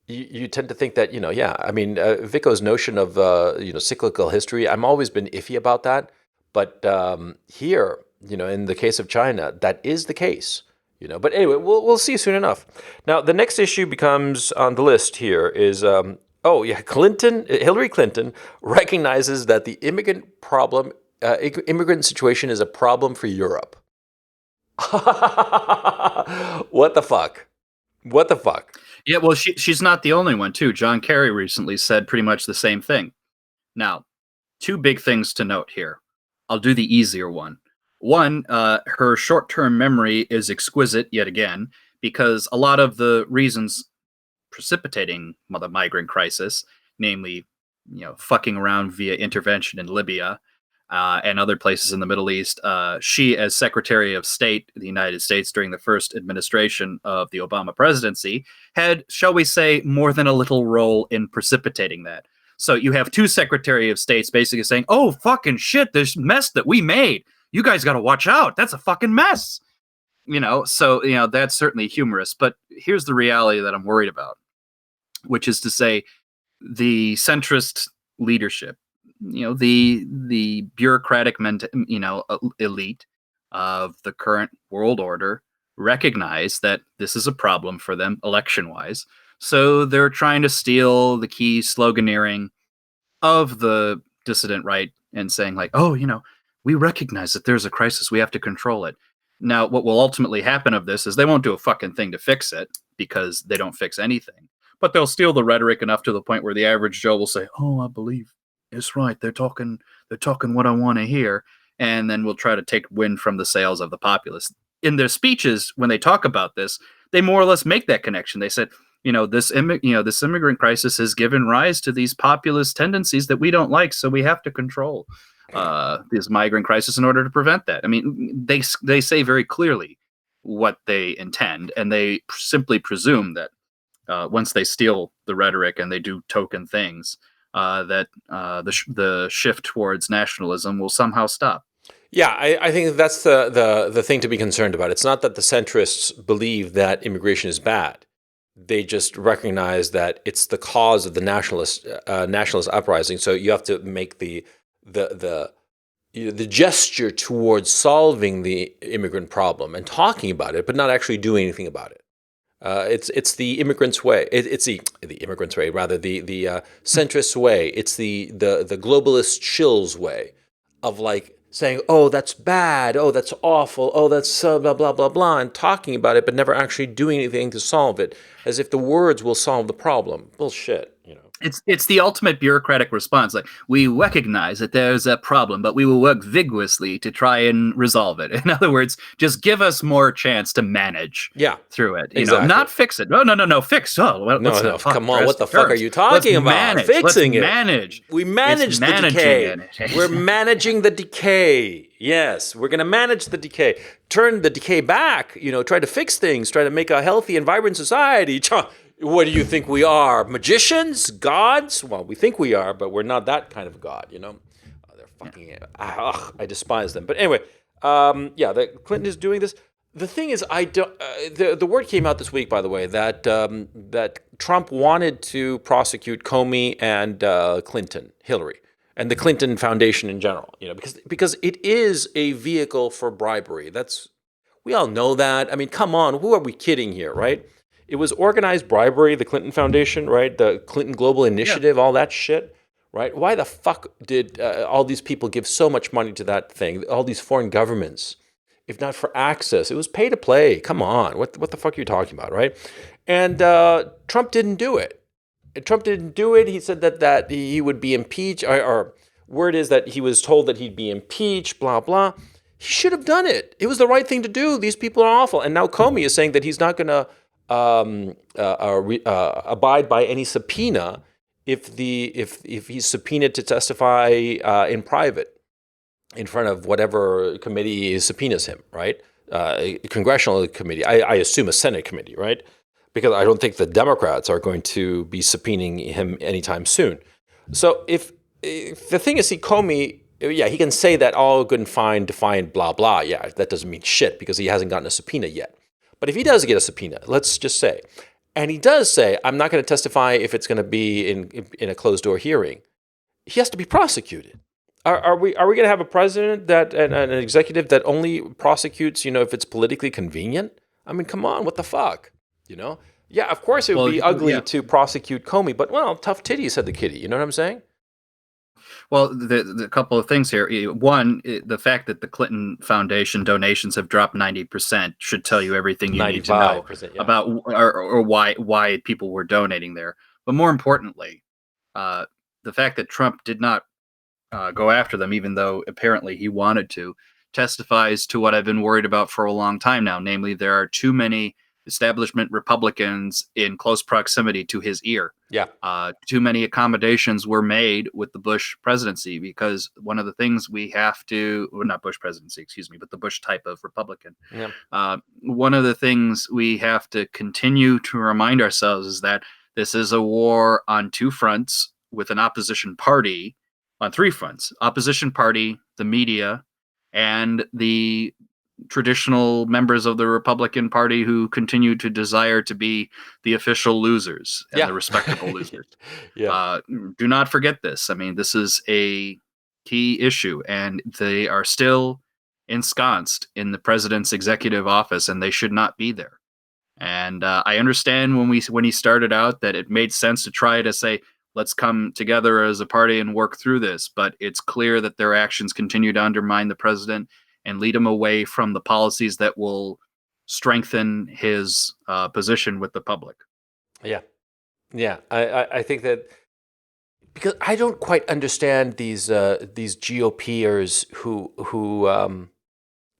you tend to think that, I mean, Vico's notion of, cyclical history, I've always been iffy about that. But here, in the case of China, that is the case. But anyway, we'll see soon enough. Now, the next issue becomes on the list here is, Hillary Clinton recognizes that the immigrant situation is a problem for Europe. What the fuck? Yeah, well, she's not the only one, too. John Kerry recently said pretty much the same thing. Now, two big things to note here. I'll do the easier one. One, her short-term memory is exquisite yet again, because a lot of the reasons precipitating the migrant crisis, namely, fucking around via intervention in Libya and other places in the Middle East, she, as Secretary of State of the United States during the first administration of the Obama presidency, had, shall we say, more than a little role in precipitating that. So you have two Secretary of States basically saying, oh, fucking shit, this mess that we made. You guys got to watch out. That's a fucking mess. So, that's certainly humorous. But here's the reality that I'm worried about, which is to say the centrist leadership, the bureaucratic elite of the current world order recognize that this is a problem for them election-wise. So they're trying to steal the key sloganeering of the dissident right and saying like, oh, we recognize that there's a crisis. We have to control it. Now, what will ultimately happen of this is they won't do a fucking thing to fix it because they don't fix anything. But they'll steal the rhetoric enough to the point where the average Joe will say, oh, I believe it's right. They're talking what I want to hear. And then we'll try to take wind from the sails of the populace. In their speeches, when they talk about this, they more or less make that connection. They said, this immigrant crisis has given rise to these populist tendencies that we don't like. So we have to control this migrant crisis in order to prevent that. I mean, they say very clearly what they intend, and they simply presume that once they steal the rhetoric and they do token things, that the shift towards nationalism will somehow stop. Yeah, I think that's the thing to be concerned about. It's not that the centrists believe that immigration is bad. They just recognize that it's the cause of the nationalist uprising. So you have to make the gesture towards solving the immigrant problem and talking about it, but not actually doing anything about it. It's the immigrants' way. It's the immigrants' way, rather the centrist way. It's the globalist shills way of like saying, oh, that's bad, oh, that's awful, oh, that's blah, blah, blah, blah, and talking about it, but never actually doing anything to solve it, as if the words will solve the problem. Bullshit, It's the ultimate bureaucratic response. Like, we recognize that there's a problem, but we will work vigorously to try and resolve it. In other words, just give us more chance to manage Yeah, through it. exactly. Not fix it. No, fix. Oh, well, No, let's no, not talk come on. What the drastic fuck are terms. you Let's talking about? manage. Fixing Let's it. manage. We manage It's the managing decay. it. We're managing the decay. Yes, we're going to manage the decay. Turn the decay back. Try to fix things. Try to make a healthy and vibrant society. What do you think we are? Magicians? Gods? Well, we think we are, but we're not that kind of god. They're fucking. I despise them. But anyway, that Clinton is doing this. The thing is, I don't. The word came out this week, by the way, that Trump wanted to prosecute Comey and Hillary, and the Clinton Foundation in general. Because it is a vehicle for bribery. We all know that. I mean, come on, who are we kidding here, right? It was organized bribery, the Clinton Foundation, right? The Clinton Global Initiative, all that shit, right? Why the fuck did all these people give so much money to that thing? All these foreign governments, if not for access, it was pay to play. Come on, what the fuck are you talking about, right? And Trump didn't do it. Trump didn't do it. He said that he would be impeached, or word is that he was told that he'd be impeached, blah, blah. He should have done it. It was the right thing to do. These people are awful. And now Comey is saying that he's not going to abide by any subpoena if he's subpoenaed to testify in private in front of whatever committee subpoenas him, right? A congressional committee, I assume a Senate committee, right? Because I don't think the Democrats are going to be subpoenaing him anytime soon. So if the thing is, Comey, he can say that all good and fine, defiant, blah, blah. Yeah, that doesn't mean shit because he hasn't gotten a subpoena yet. But if he does get a subpoena, let's just say, and he does say, I'm not going to testify if it's going to be in a closed door hearing, he has to be prosecuted. Are we going to have a president that an executive that only prosecutes, if it's politically convenient? I mean, come on, what the fuck, Yeah, of course it would be ugly to prosecute Comey, but tough titty, said the kitty. You know what I'm saying? Well, the couple of things here. One, the fact that the Clinton Foundation donations have dropped 90% should tell you everything you need to know about or why people were donating there. But more importantly, the fact that Trump did not go after them, even though apparently he wanted to, testifies to what I've been worried about for a long time now. Namely, there are too many establishment Republicans in close proximity to his ear. Yeah. Too many accommodations were made with the Bush presidency, because one of the things we have to, well, not Bush presidency, excuse me, but the Bush type of Republican. Yeah. One of the things we have to continue to remind ourselves is that this is a war on two fronts with an opposition party on three fronts: opposition party, the media, and the traditional members of the Republican Party who continue to desire to be the official losers and the respectable losers. Do not forget this. I mean, this is a key issue, and they are still ensconced in the president's executive office, and they should not be there. And I understand when he started out that it made sense to try to say, let's come together as a party and work through this. But it's clear that their actions continue to undermine the president and lead him away from the policies that will strengthen his position with the public. Yeah. I think that, because I don't quite understand these GOPers who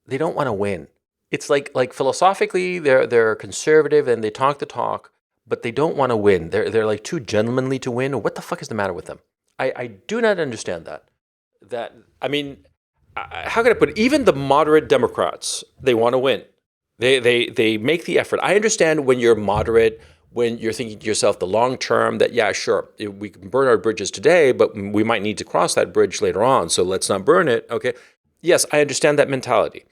they don't want to win. It's like philosophically they're conservative and they talk the talk, but they don't want to win. They're like too gentlemanly to win. What the fuck is the matter with them? I do not understand that. I mean, how can I put it? Even the moderate Democrats, they want to win. They make the effort. I understand when you're moderate, when you're thinking to yourself the long term, that yeah, sure, we can burn our bridges today, but we might need to cross that bridge later on, so let's not burn it. Okay, yes, I understand that mentality.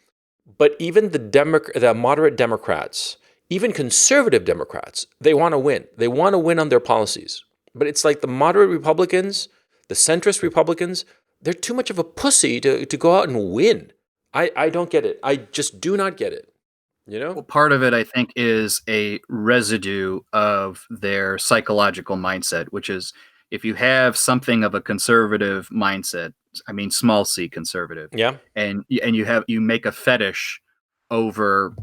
But even the moderate Democrats, even conservative Democrats, they want to win. They want to win on their policies. But it's like the moderate Republicans, the centrist Republicans, they're too much of a pussy to go out and win. I don't get it. I just do not get it. Well, part of it, I think, is a residue of their psychological mindset, which is if you have something of a conservative mindset, I mean, small c conservative, and you make a fetish over,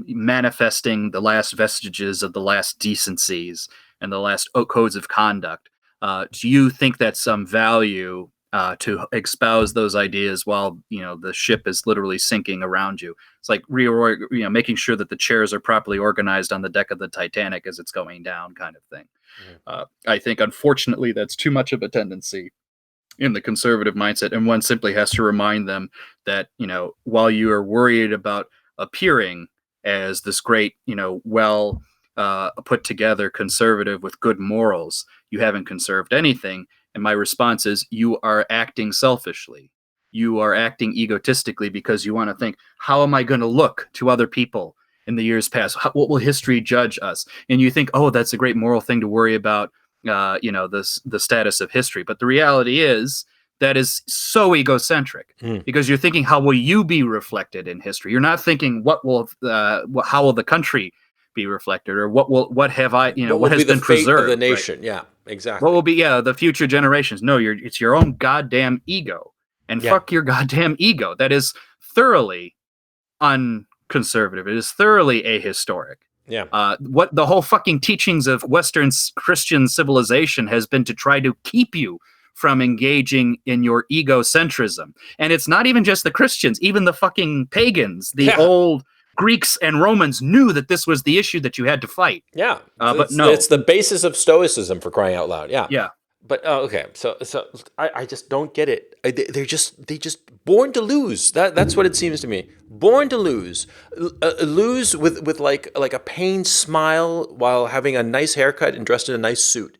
manifesting the last vestiges of the last decencies and the last codes of conduct. Do you think that's some value to espouse those ideas while the ship is literally sinking around you? It's like making sure that the chairs are properly organized on the deck of the Titanic as it's going down, kind of thing. I think, unfortunately, that's too much of a tendency in the conservative mindset, and one simply has to remind them that while you are worried about appearing as this great well put together conservative with good morals, you haven't conserved anything. And my response is, you are acting selfishly. You are acting egotistically because you want to think, how am I going to look to other people in the years past? What will history judge us? And you think, oh, that's a great moral thing to worry about, the status of history. But the reality is that is so egocentric because you're thinking, how will you be reflected in history? You're not thinking, how will the country be reflected, or what has been preserved of the nation? Right? Yeah, exactly. What will be the future generations? No, it's your own goddamn ego, and fuck your goddamn ego. That is thoroughly unconservative. It is thoroughly ahistoric. Yeah. What the whole fucking teachings of Western Christian civilization has been to try to keep you from engaging in your egocentrism. And it's not even just the Christians, even the fucking pagans, the old Greeks and Romans knew that this was the issue that you had to fight. Yeah. But no. It's the basis of Stoicism, for crying out loud. Yeah. Yeah. But okay, so I just don't get it. They're just born to lose. That's what it seems to me. Born to lose, lose with like a pained smile while having a nice haircut and dressed in a nice suit.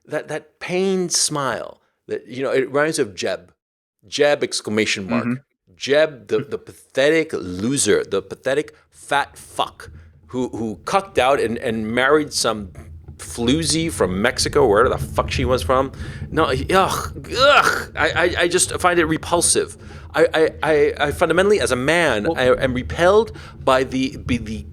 That pained smile that it reminds me of Jeb exclamation mark. Mm-hmm. Jeb, the pathetic loser, the pathetic fat fuck who cucked out and married some floozy from Mexico, wherever the fuck she was from. No, I just find it repulsive. I fundamentally, as a man, I am repelled by the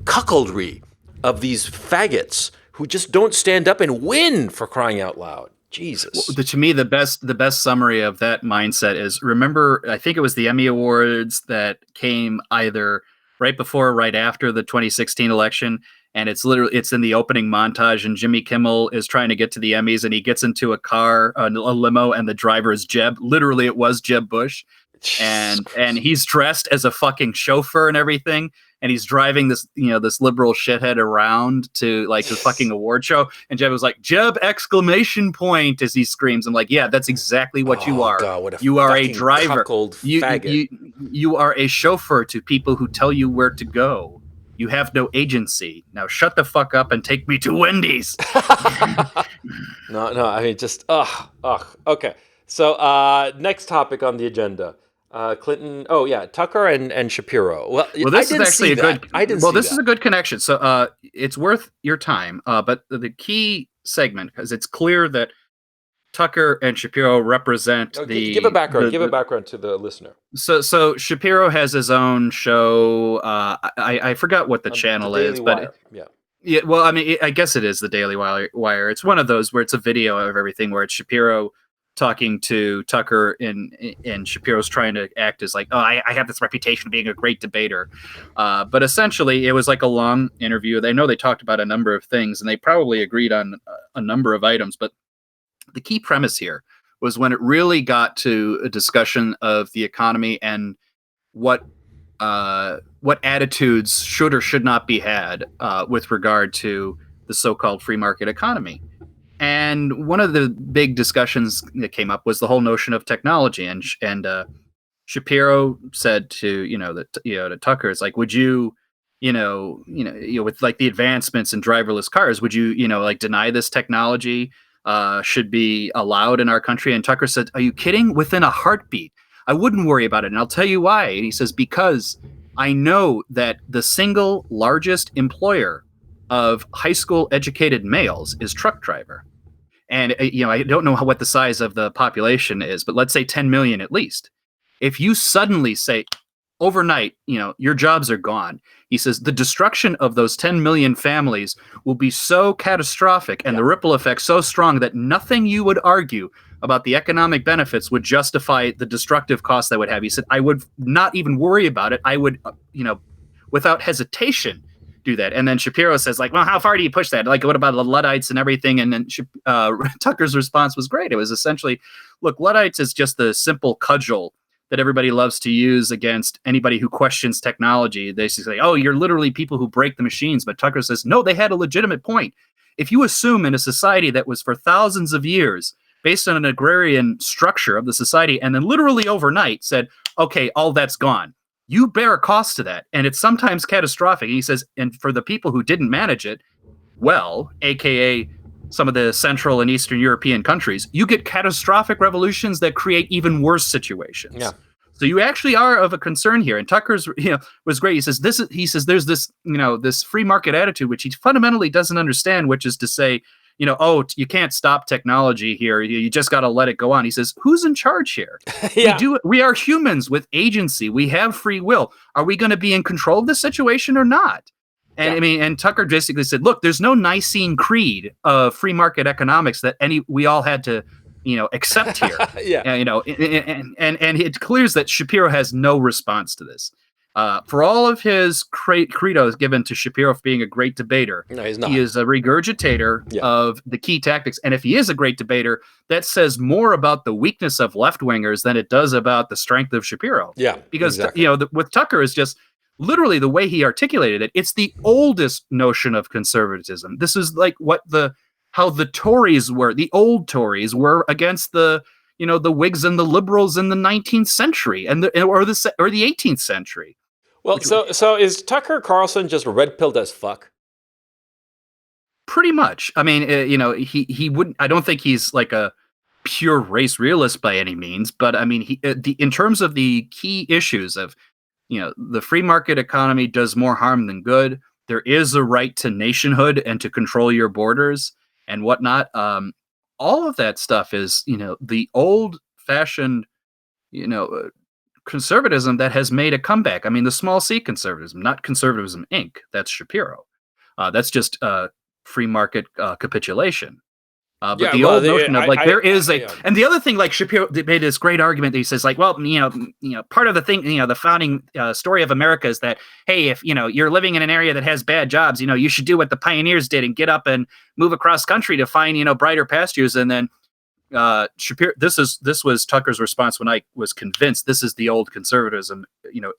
cuckoldry of these faggots who just don't stand up and win, for crying out loud. Jesus. Well, to me, the best summary of that mindset is, remember, I think it was the Emmy Awards that came either right before or right after the 2016 election. And it's in the opening montage, and Jimmy Kimmel is trying to get to the Emmys, and he gets into a car, a limo, and the driver is Jeb. Literally, it was Jeb Bush. And he's dressed as a fucking chauffeur and everything. And he's driving this liberal shithead around to like the fucking award show. And Jeb was like, Jeb exclamation point, as he screams. I'm like, yeah, that's exactly what you are. God, what you are a driver. Faggot. You are a chauffeur to people who tell you where to go. You have no agency. Now shut the fuck up and take me to Wendy's. No, I mean, just, okay. So next topic on the agenda. Clinton. Oh yeah, Tucker and Shapiro. Well, this is actually this is a good connection. So it's worth your time. But the key segment, because it's clear that Tucker and Shapiro represent give a background. Give a background to the listener. So Shapiro has his own show. I forgot what the channel is, but yeah. Well, I mean, I guess it is the Daily Wire. It's one of those where it's a video of everything, where it's Shapiro talking to Tucker, and Shapiro's trying to act as like, oh, I have this reputation of being a great debater. But essentially, it was like a long interview. They know they talked about a number of things, and they probably agreed on a number of items. But the key premise here was when it really got to a discussion of the economy and what attitudes should or should not be had with regard to the so-called free market economy. And one of the big discussions that came up was the whole notion of technology. And Shapiro said to Tucker, it's like, would you, with like the advancements in driverless cars, would you, like deny this technology should be allowed in our country? And Tucker said, are you kidding? Within a heartbeat, I wouldn't worry about it. And I'll tell you why. And he says, because I know that the single largest employer of high school educated males is truck driver. And, I don't know what the size of the population is, but let's say 10 million at least. If you suddenly say overnight, your jobs are gone, he says the destruction of those 10 million families will be so catastrophic and the ripple effect so strong that nothing you would argue about the economic benefits would justify the destructive costs that would have. He said, I would not even worry about it. I would, without hesitation, do that. And then Shapiro says, like, well, how far do you push that? Like, what about the Luddites and everything? And then Tucker's response was great. It was essentially, look, Luddites is just the simple cudgel that everybody loves to use against anybody who questions technology. They say, oh, you're literally people who break the machines. But Tucker says, no, they had a legitimate point. If you assume in a society that was for thousands of years based on an agrarian structure of the society, and then literally overnight said, okay, all that's gone, you bear a cost to that. And it's sometimes catastrophic. And he says, and for the people who didn't manage it well, AKA some of the Central and Eastern European countries, you get catastrophic revolutions that create even worse situations. Yeah. So you actually are of a concern here. And Tucker's, was great. He says there's this, this free market attitude, which he fundamentally doesn't understand, which is to say, oh, you can't stop technology here. You just got to let it go on. He says, who's in charge here? Yeah. We are humans with agency. We have free will. Are we going to be in control of this situation or not? And I mean, and Tucker basically said, look, there's no Nicene Creed of free market economics that we all had to, accept here. Yeah. And it clears that Shapiro has no response to this. For all of his credos given to Shapiro for being a great debater, No, he's not. he is a regurgitator of the key tactics. And if he is a great debater, that says more about the weakness of left-wingers than it does about the strength of Shapiro. Yeah, Because, exactly. with Tucker is just literally the way he articulated it. It's the oldest notion of conservatism. This is like how the Tories were, the old Tories were against the Whigs and the liberals in the 19th century or the 18th century. Well, so is Tucker Carlson just red-pilled as fuck? Pretty much. I mean, he wouldn't. I don't think he's like a pure race realist by any means, but I mean, in terms of the key issues of, the free market economy does more harm than good. There is a right to nationhood and to control your borders and whatnot. All of that stuff is, the old-fashioned, conservatism that has made a comeback. I mean, the small c conservatism, not conservatism Inc. That's Shapiro. That's just free market capitulation. But the old notion of and the other thing, like Shapiro made this great argument that he says, like, well, part of the thing, the founding story of America is that, hey, if you're living in an area that has bad jobs, you should do what the pioneers did and get up and move across country to find brighter pastures. And then Shapiro, this was Tucker's response when I was convinced this is the old conservatism,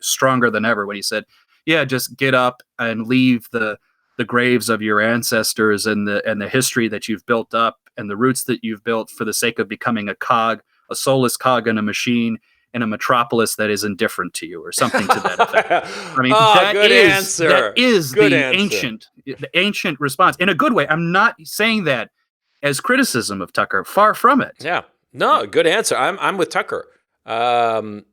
stronger than ever, when he said, yeah, just get up and leave the graves of your ancestors and the history that you've built up and the roots that you've built for the sake of becoming a soulless cog in a machine in a metropolis that is indifferent to you, or something to that effect. I mean, that is the ancient response in a good way. I'm not saying that as criticism of Tucker, far from it. Yeah, no, good answer. I'm with Tucker. The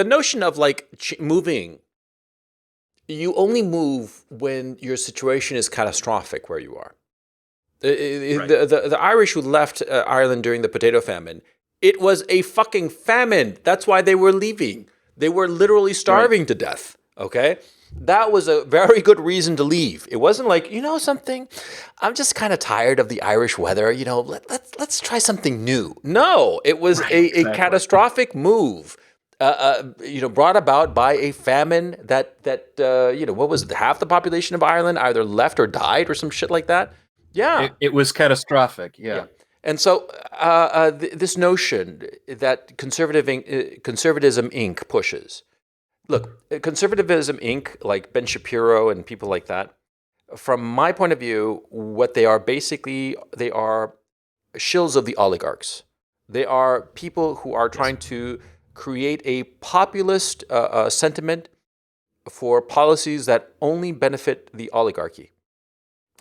notion of like moving. You only move when your situation is catastrophic where you are. The Irish who left Ireland during the potato famine, it was a fucking famine. That's why they were leaving. They were literally starving to death. Okay? That was a very good reason to leave. It wasn't like, something, I'm just kind of tired of the Irish weather. Let's try something new. No, it was a catastrophic move. Brought about by a famine that what was it? Half the population of Ireland either left or died or some shit like that. Yeah, it was catastrophic. Yeah. And so this notion that Conservatism Inc. pushes. Look, Conservatism Inc., like Ben Shapiro and people like that, from my point of view, what they are basically, they are shills of the oligarchs. They are people who are trying to create a populist sentiment for policies that only benefit the oligarchy.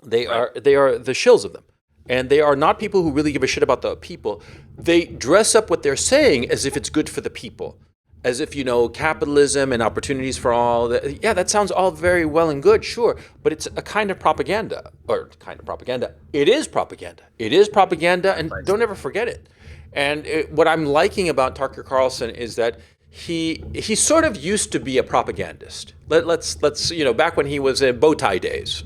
They are the shills of them. And they are not people who really give a shit about the people. They dress up what they're saying as if it's good for the people. As if, capitalism and opportunities for all. That sounds all very well and good, sure. But it's a kind of propaganda. It is propaganda. It is propaganda, and don't ever forget it. And what I'm liking about Tucker Carlson is that he sort of used to be a propagandist. Let's back when he was in bow tie days,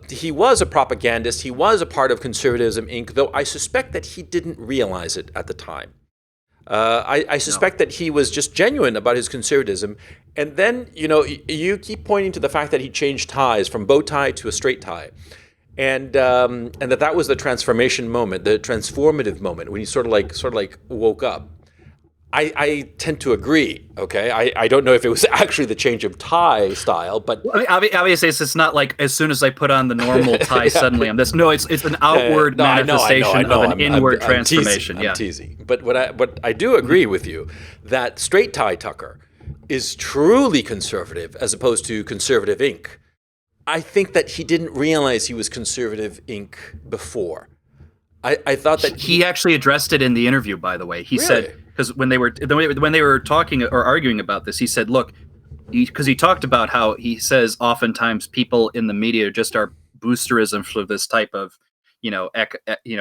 he was a propagandist. He was a part of Conservatism Inc., though I suspect that he didn't realize it at the time. I suspect that he was just genuine about his conservatism. And then, you keep pointing to the fact that he changed ties from bow tie to a straight tie. And that was the transformation moment, the transformative moment when he sort of like woke up. I tend to agree. Okay, I don't know if it was actually the change of tie style, but well, I mean, obviously it's not like as soon as I put on the normal tie, suddenly I'm this. No, it's an outward manifestation of an inward transformation. I'm teasing. But what I do agree with you that straight tie Tucker is truly conservative as opposed to conservative ink. I think that he didn't realize he was conservative ink before. I thought that he actually addressed it in the interview. By the way, he said, because when they were talking or arguing about this, he said, "Look," because he talked about how he says oftentimes people in the media just are boosterism for this type of,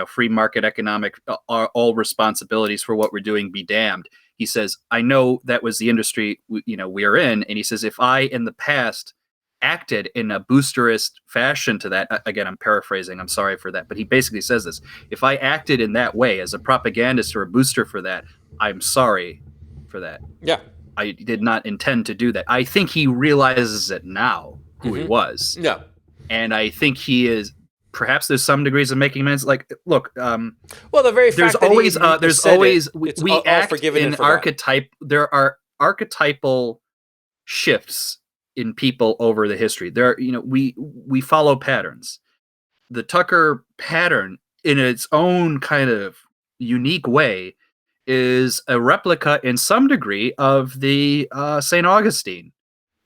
free market economic, all responsibilities for what we're doing be damned. He says, "I know that was the industry we are in," and he says, "If I in the past acted in a boosterist fashion to that," again, I'm paraphrasing, I'm sorry for that, but he basically says this: "If I acted in that way as a propagandist or a booster for that, I'm sorry for that. Yeah, I did not intend to do that." I think he realizes it now who he was. Yeah, and I think he is. Perhaps there's some degrees of making amends. Like, look, well, the very fact we act in archetype. There are archetypal shifts in people over the history. There, we follow patterns. The Tucker pattern, in its own kind of unique way, is a replica in some degree of the St. Augustine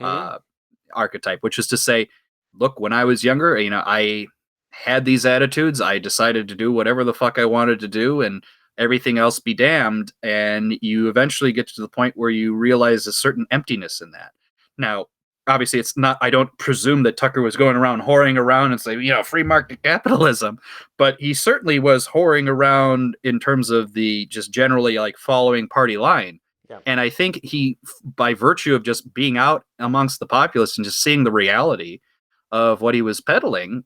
archetype, which is to say, look, when I was younger, I had these attitudes. I decided to do whatever the fuck I wanted to do, and everything else be damned. And you eventually get to the point where you realize a certain emptiness in that. Now, obviously, it's not. I don't presume that Tucker was going around whoring around and saying, free market capitalism, but he certainly was whoring around in terms of the just generally like following party line. Yeah. And I think he, by virtue of just being out amongst the populace and just seeing the reality of what he was peddling,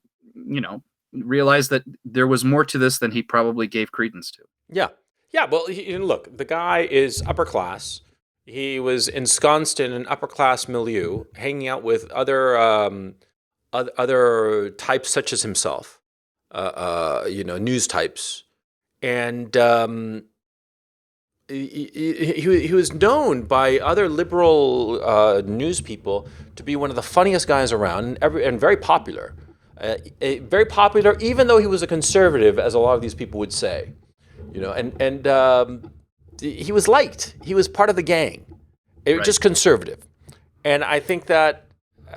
realized that there was more to this than he probably gave credence to. Yeah. Well, look, the guy is upper class. He was ensconced in an upper class milieu, hanging out with other types such as himself, news types, and he was known by other liberal news people to be one of the funniest guys around, and very popular. Very popular, even though he was a conservative, as a lot of these people would say, and he was liked. He was part of the gang. It was just conservative, and I think that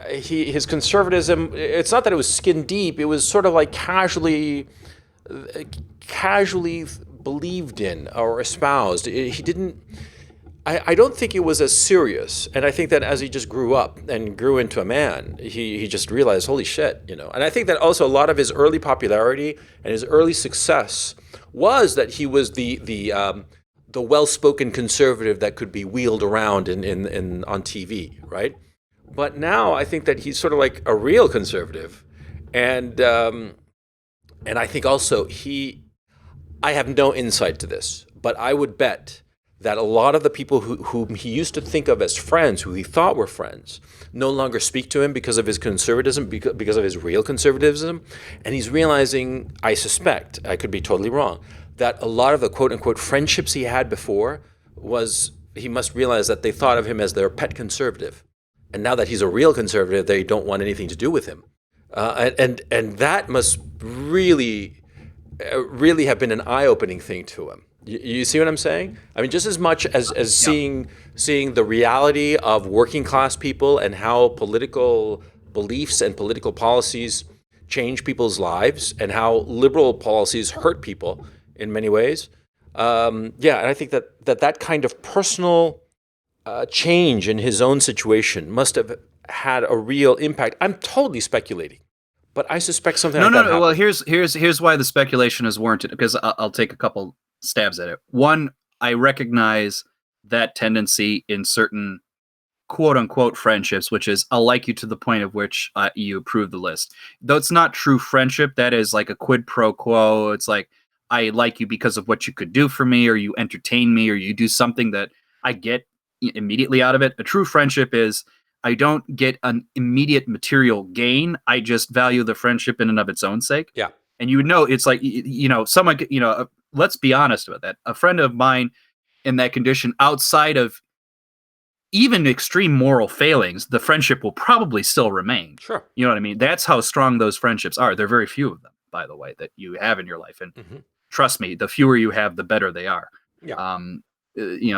his conservatism. It's not that it was skin deep. It was sort of like casually believed in or espoused. He didn't. I don't think it was as serious, and I think that as he just grew up and grew into a man, he just realized, holy shit, And I think that also a lot of his early popularity and his early success was that he was the well-spoken conservative that could be wheeled around in on TV, right? But now I think that he's sort of like a real conservative, and I think also I have no insight to this, but I would bet that a lot of the people whom he used to think of as friends, who he thought were friends, no longer speak to him because of his conservatism, because of his real conservatism. And he's realizing, I suspect, I could be totally wrong, that a lot of the quote-unquote friendships he had before he must realize that they thought of him as their pet conservative. And now that he's a real conservative, they don't want anything to do with him. And that must really have been an eye-opening thing to him. You see what I'm saying? I mean, just as much as seeing the reality of working class people and how political beliefs and political policies change people's lives and how liberal policies hurt people in many ways. And I think that kind of personal change in his own situation must have had a real impact. I'm totally speculating, but I suspect something like that happened. Well, here's why the speculation is warranted, because I'll take a couple stabs at it. One, I recognize that tendency in certain quote-unquote friendships, which is I'll like you to the point of which you approve the list. Though it's not true friendship, that is like a quid pro quo. It's like I like you because of what you could do for me, or you entertain me, or you do something that I get immediately out of it. A true friendship is I don't get an immediate material gain. I just value the friendship in and of its own sake. Yeah. And you would know it's like, someone, let's be honest about that. A friend of mine in that condition, outside of even extreme moral failings, the friendship will probably still remain. Sure. You know what I mean? That's how strong those friendships are. There are very few of them, by the way, that you have in your life. And trust me, the fewer you have, the better they are. Yeah.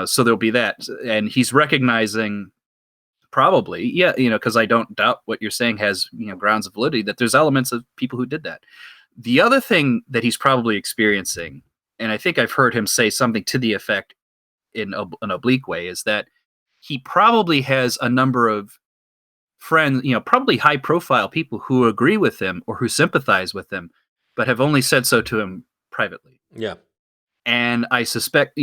So there'll be that. And he's recognizing probably, because I don't doubt what you're saying has, grounds of validity, that there's elements of people who did that. The other thing that he's probably experiencing, and I think I've heard him say something to the effect in an oblique way, is that he probably has a number of friends, probably high profile people who agree with him or who sympathize with him, but have only said so to him privately. Yeah. And I suspect,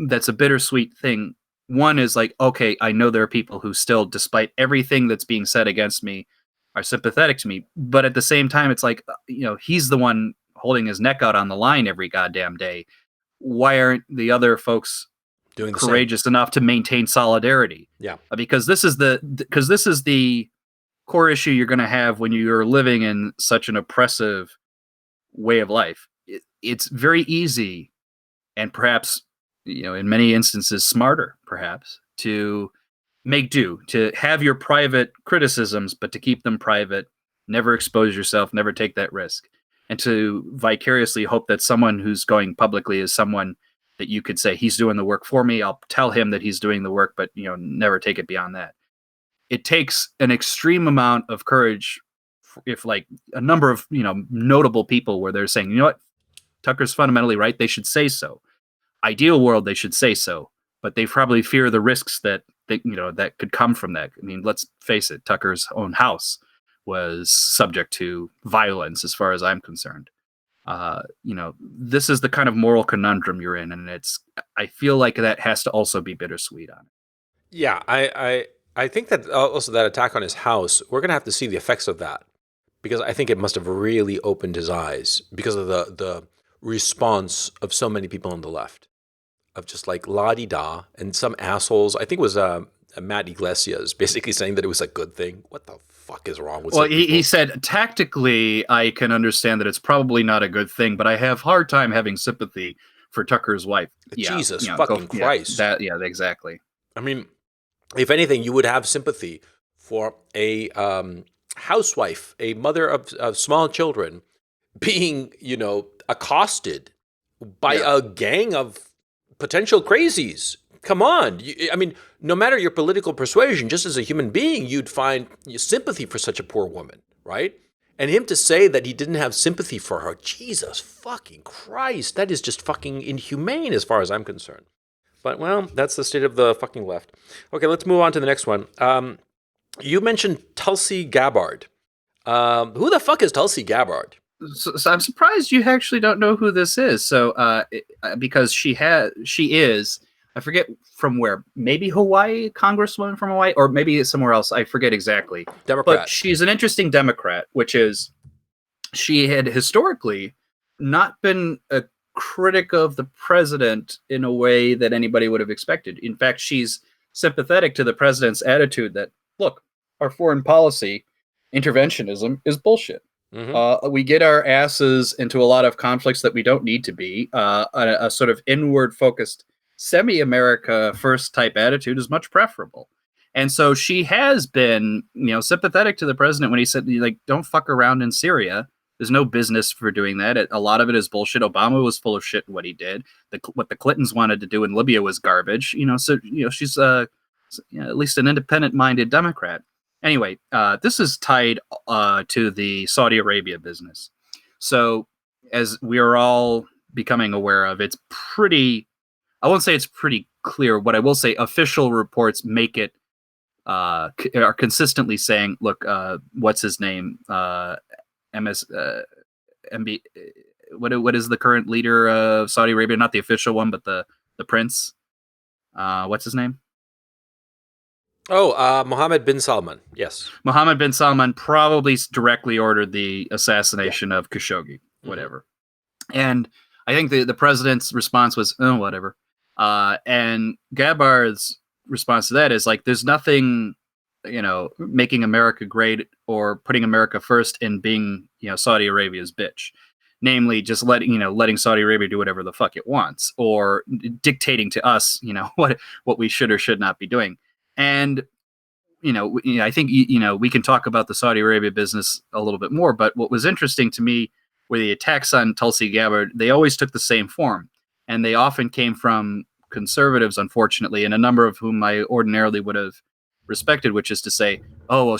that's a bittersweet thing. One is like, okay, I know there are people who still, despite everything that's being said against me, are sympathetic to me. But at the same time, it's like, he's the one holding his neck out on the line every goddamn day. Why aren't the other folks doing courageous enough to maintain solidarity? Yeah. Because this is the core issue you're going to have when you're living in such an oppressive way of life. It's very easy, and perhaps, in many instances smarter, perhaps, to make do, to have your private criticisms, but to keep them private, never expose yourself, never take that risk, and to vicariously hope that someone who's going publicly is someone that you could say, he's doing the work for me. I'll tell him that he's doing the work, but never take it beyond that. It takes an extreme amount of courage if, like, a number of notable people where they're saying, what, Tucker's fundamentally right, they should say so. Ideal world, they should say so, but they probably fear the risks that could come from that. I mean, let's face it, Tucker's own house was subject to violence, as far as I'm concerned. This is the kind of moral conundrum you're in, and I feel like that has to also be bittersweet on it. Yeah, I think that also that attack on his house, we're going to have to see the effects of that, because I think it must have really opened his eyes because of the response of so many people on the left, of just like la-di-da, and some assholes, I think it was Matt Iglesias, basically saying that it was a good thing. What the fuck is wrong with? Well, he said, tactically, I can understand that it's probably not a good thing, but I have a hard time having sympathy for Tucker's wife. Jesus fucking Christ. Exactly. I mean, if anything, you would have sympathy for a housewife, a mother of small children, being, accosted by a gang of potential crazies. Come on. I mean, no matter your political persuasion, just as a human being, you'd find sympathy for such a poor woman, right? And him to say that he didn't have sympathy for her, Jesus fucking Christ, that is just fucking inhumane as far as I'm concerned. But, well, that's the state of the fucking left. Okay, let's move on to the next one. You mentioned Tulsi Gabbard. Who the fuck is Tulsi Gabbard? So I'm surprised you actually don't know who this is. So, because she is, I forget from where, maybe Hawaii, congresswoman from Hawaii, or maybe somewhere else. I forget exactly. Democrat. But she's an interesting Democrat, which is, she had historically not been a critic of the president in a way that anybody would have expected. In fact, she's sympathetic to the president's attitude that, look, our foreign policy interventionism is bullshit. Mm-hmm. We get our asses into a lot of conflicts that we don't need to be. A sort of inward-focused, semi-America first type attitude is much preferable. And so she has been, sympathetic to the president when he said, like, don't fuck around in Syria. There's no business for doing that. A lot of it is bullshit. Obama was full of shit in what he did. What the Clintons wanted to do in Libya was garbage. So she's at least an independent-minded Democrat. Anyway, this is tied to the Saudi Arabia business. So, as we are all becoming aware of, it's pretty, I won't say it's pretty clear. What I will say, official reports make it, are consistently saying, look, what's his name? MB, what is the current leader of Saudi Arabia? Not the official one, but the prince. What's his name? Oh, Mohammed bin Salman. Yes. Mohammed bin Salman probably directly ordered the assassination of Khashoggi, whatever. Mm-hmm. And I think the president's response was, oh, whatever. And Gabbard's response to that is like, there's nothing, making America great or putting America first in being, Saudi Arabia's bitch. Namely, just letting Saudi Arabia do whatever the fuck it wants, or dictating to us, what we should or should not be doing. And I think we can talk about the Saudi Arabia business a little bit more. But what was interesting to me were the attacks on Tulsi Gabbard. They always took the same form, and they often came from conservatives, unfortunately, and a number of whom I ordinarily would have respected, which is to say, oh well,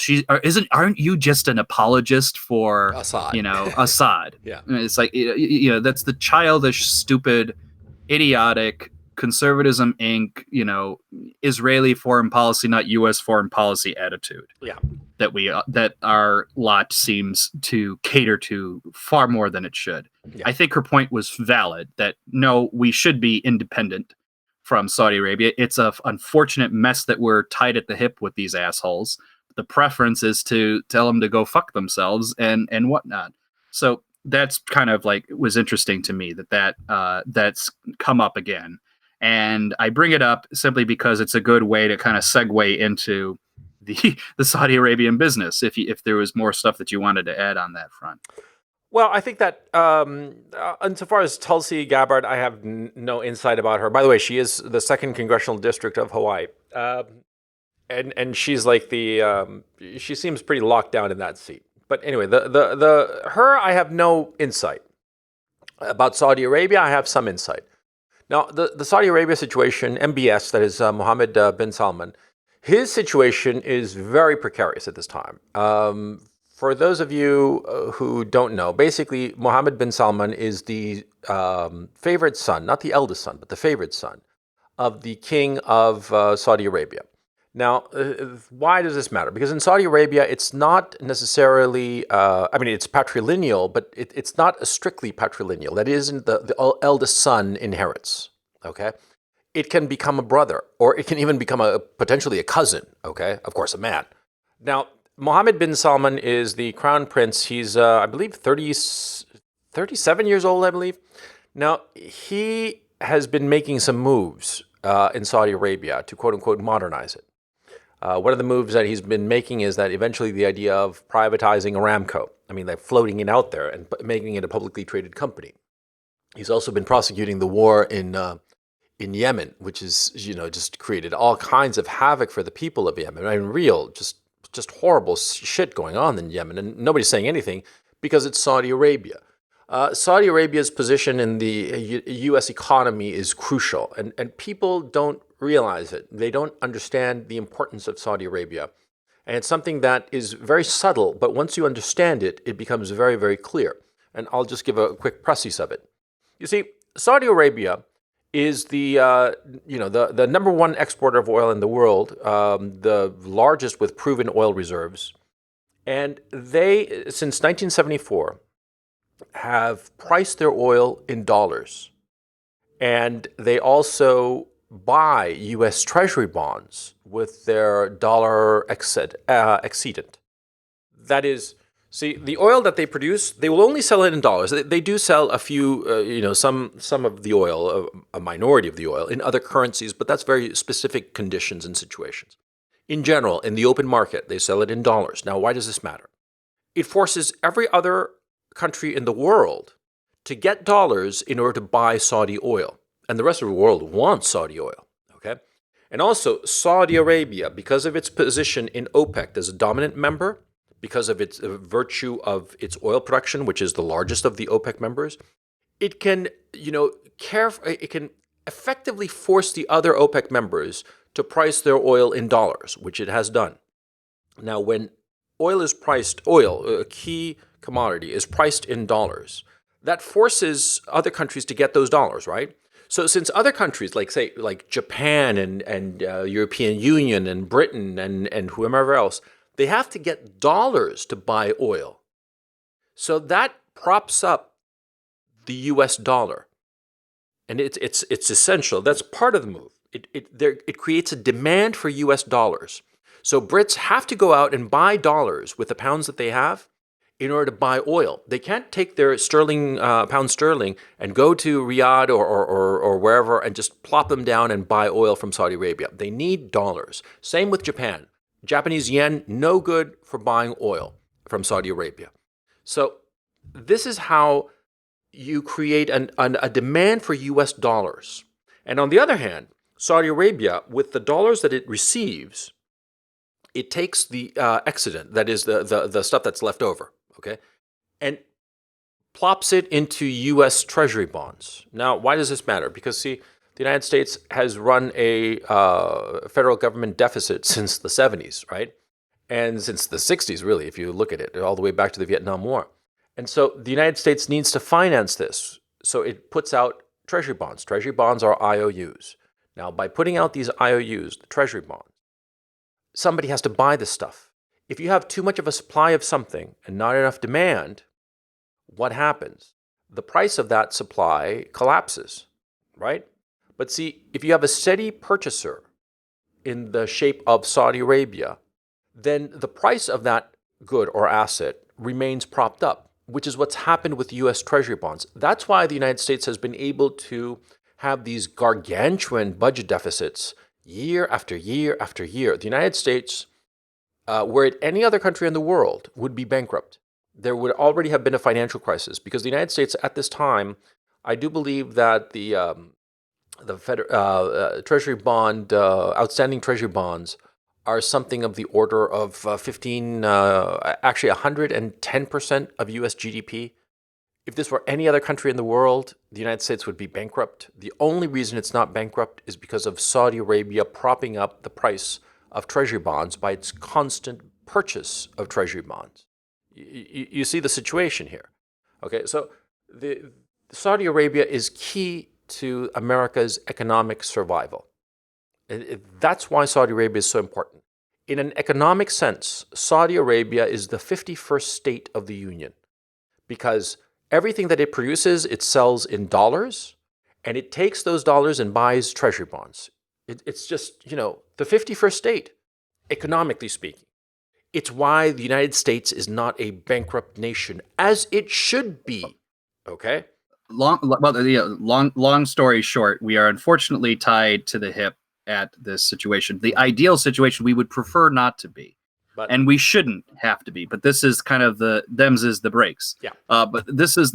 aren't you just an apologist for Assad? Assad? Yeah, it's like that's the childish, stupid, idiotic conservatism Inc. Israeli foreign policy, not U.S. foreign policy attitude. Yeah, that our lot seems to cater to far more than it should. Yeah. I think her point was valid that no, we should be independent from Saudi Arabia. It's a unfortunate mess that we're tied at the hip with these assholes. The preference is to tell them to go fuck themselves and whatnot. So that's kind of like was interesting to me that's come up again. And I bring it up simply because it's a good way to kind of segue into the Saudi Arabian business. If there was more stuff that you wanted to add on that front. Well, I think that insofar as Tulsi Gabbard, I have no insight about her. By the way, she is the 2nd congressional district of Hawaii, and she's like she seems pretty locked down in that seat. But anyway, her I have no insight about. Saudi Arabia, I have some insight. Now, the Saudi Arabia situation, MBS, that is Mohammed bin Salman, his situation is very precarious at this time. For those of you who don't know, basically, Mohammed bin Salman is the favorite son, not the eldest son, but the favorite son of the king of Saudi Arabia. Now, why does this matter? Because in Saudi Arabia, it's not necessarily, it's patrilineal, but it's not strictly patrilineal. That isn't the eldest son inherits, okay? It can become a brother, or it can even become potentially a cousin, okay? Of course, a man. Now, Mohammed bin Salman is the crown prince. He's, I believe, 37 years old, I believe. Now, he has been making some moves in Saudi Arabia to, quote unquote, modernize it. One of the moves that he's been making is that eventually the idea of privatizing Aramco, like floating it out there and making it a publicly traded company. He's also been prosecuting the war in Yemen, which is, just created all kinds of havoc for the people of Yemen. Real, just horrible shit going on in Yemen, and nobody's saying anything because it's Saudi Arabia. Saudi Arabia's position in the U.S. economy is crucial, and people don't realize it. They don't understand the importance of Saudi Arabia. And it's something that is very subtle, but once you understand it, it becomes very, very clear. And I'll just give a quick précis of it. You see, Saudi Arabia is the number one exporter of oil in the world, the largest with proven oil reserves. And they, since 1974, have priced their oil in dollars. And they also buy U.S. Treasury bonds with their dollar exceedant. That is, see, the oil that they produce, they will only sell it in dollars. They do sell a few, some of the oil, a minority of the oil, in other currencies, but that's very specific conditions and situations. In general, in the open market, they sell it in dollars. Now, why does this matter? It forces every other country in the world to get dollars in order to buy Saudi oil. And the rest of the world wants Saudi oil, okay? And also, Saudi Arabia, because of its position in OPEC as a dominant member, because of its virtue of its oil production, which is the largest of the OPEC members, it can, it can effectively force the other OPEC members to price their oil in dollars, which it has done. Now, when oil, a key commodity, is priced in dollars, that forces other countries to get those dollars, right? So since other countries, like Japan and European Union and Britain and whomever else, they have to get dollars to buy oil. So that props up the U.S. dollar. And it's essential. That's part of the move. It creates a demand for U.S. dollars. So Brits have to go out and buy dollars with the pounds that they have in order to buy oil. They can't take their pound sterling and go to Riyadh or wherever and just plop them down and buy oil from Saudi Arabia. They need dollars. Same with Japan. Japanese yen, no good for buying oil from Saudi Arabia. So this is how you create a demand for US dollars. And on the other hand, Saudi Arabia, with the dollars that it receives, it takes the excedent, that is the stuff that's left over, okay, and plops it into U.S. Treasury bonds. Now, why does this matter? Because, see, the United States has run a federal government deficit since the 70s, right? And since the 60s, really, if you look at it, all the way back to the Vietnam War. And so the United States needs to finance this. So it puts out Treasury bonds. Treasury bonds are IOUs. Now, by putting out these IOUs, the Treasury bonds, somebody has to buy this stuff. If you have too much of a supply of something and not enough demand, what happens? The price of that supply collapses, right? But see, if you have a steady purchaser in the shape of Saudi Arabia, then the price of that good or asset remains propped up, which is what's happened with U.S. Treasury bonds. That's why the United States has been able to have these gargantuan budget deficits year after year after year. The United States, were it any other country in the world, would be bankrupt. There would already have been a financial crisis because the United States at this time, I do believe that the Treasury bond, outstanding Treasury bonds are something of the order of 110% of US GDP. If this were any other country in the world, the United States would be bankrupt. The only reason it's not bankrupt is because of Saudi Arabia propping up the price of Treasury bonds by its constant purchase of Treasury bonds. You see the situation here. Okay, so Saudi Arabia is key to America's economic survival. That's why Saudi Arabia is so important. In an economic sense, Saudi Arabia is the 51st state of the Union because everything that it produces, it sells in dollars, and it takes those dollars and buys Treasury bonds. It's just, the 51st state, economically speaking. It's why the United States is not a bankrupt nation, as it should be, okay? Long story short, we are unfortunately tied to the hip at this situation. The ideal situation we would prefer not to be. And we shouldn't have to be, but this is kind of them's is the breaks. Yeah. But this is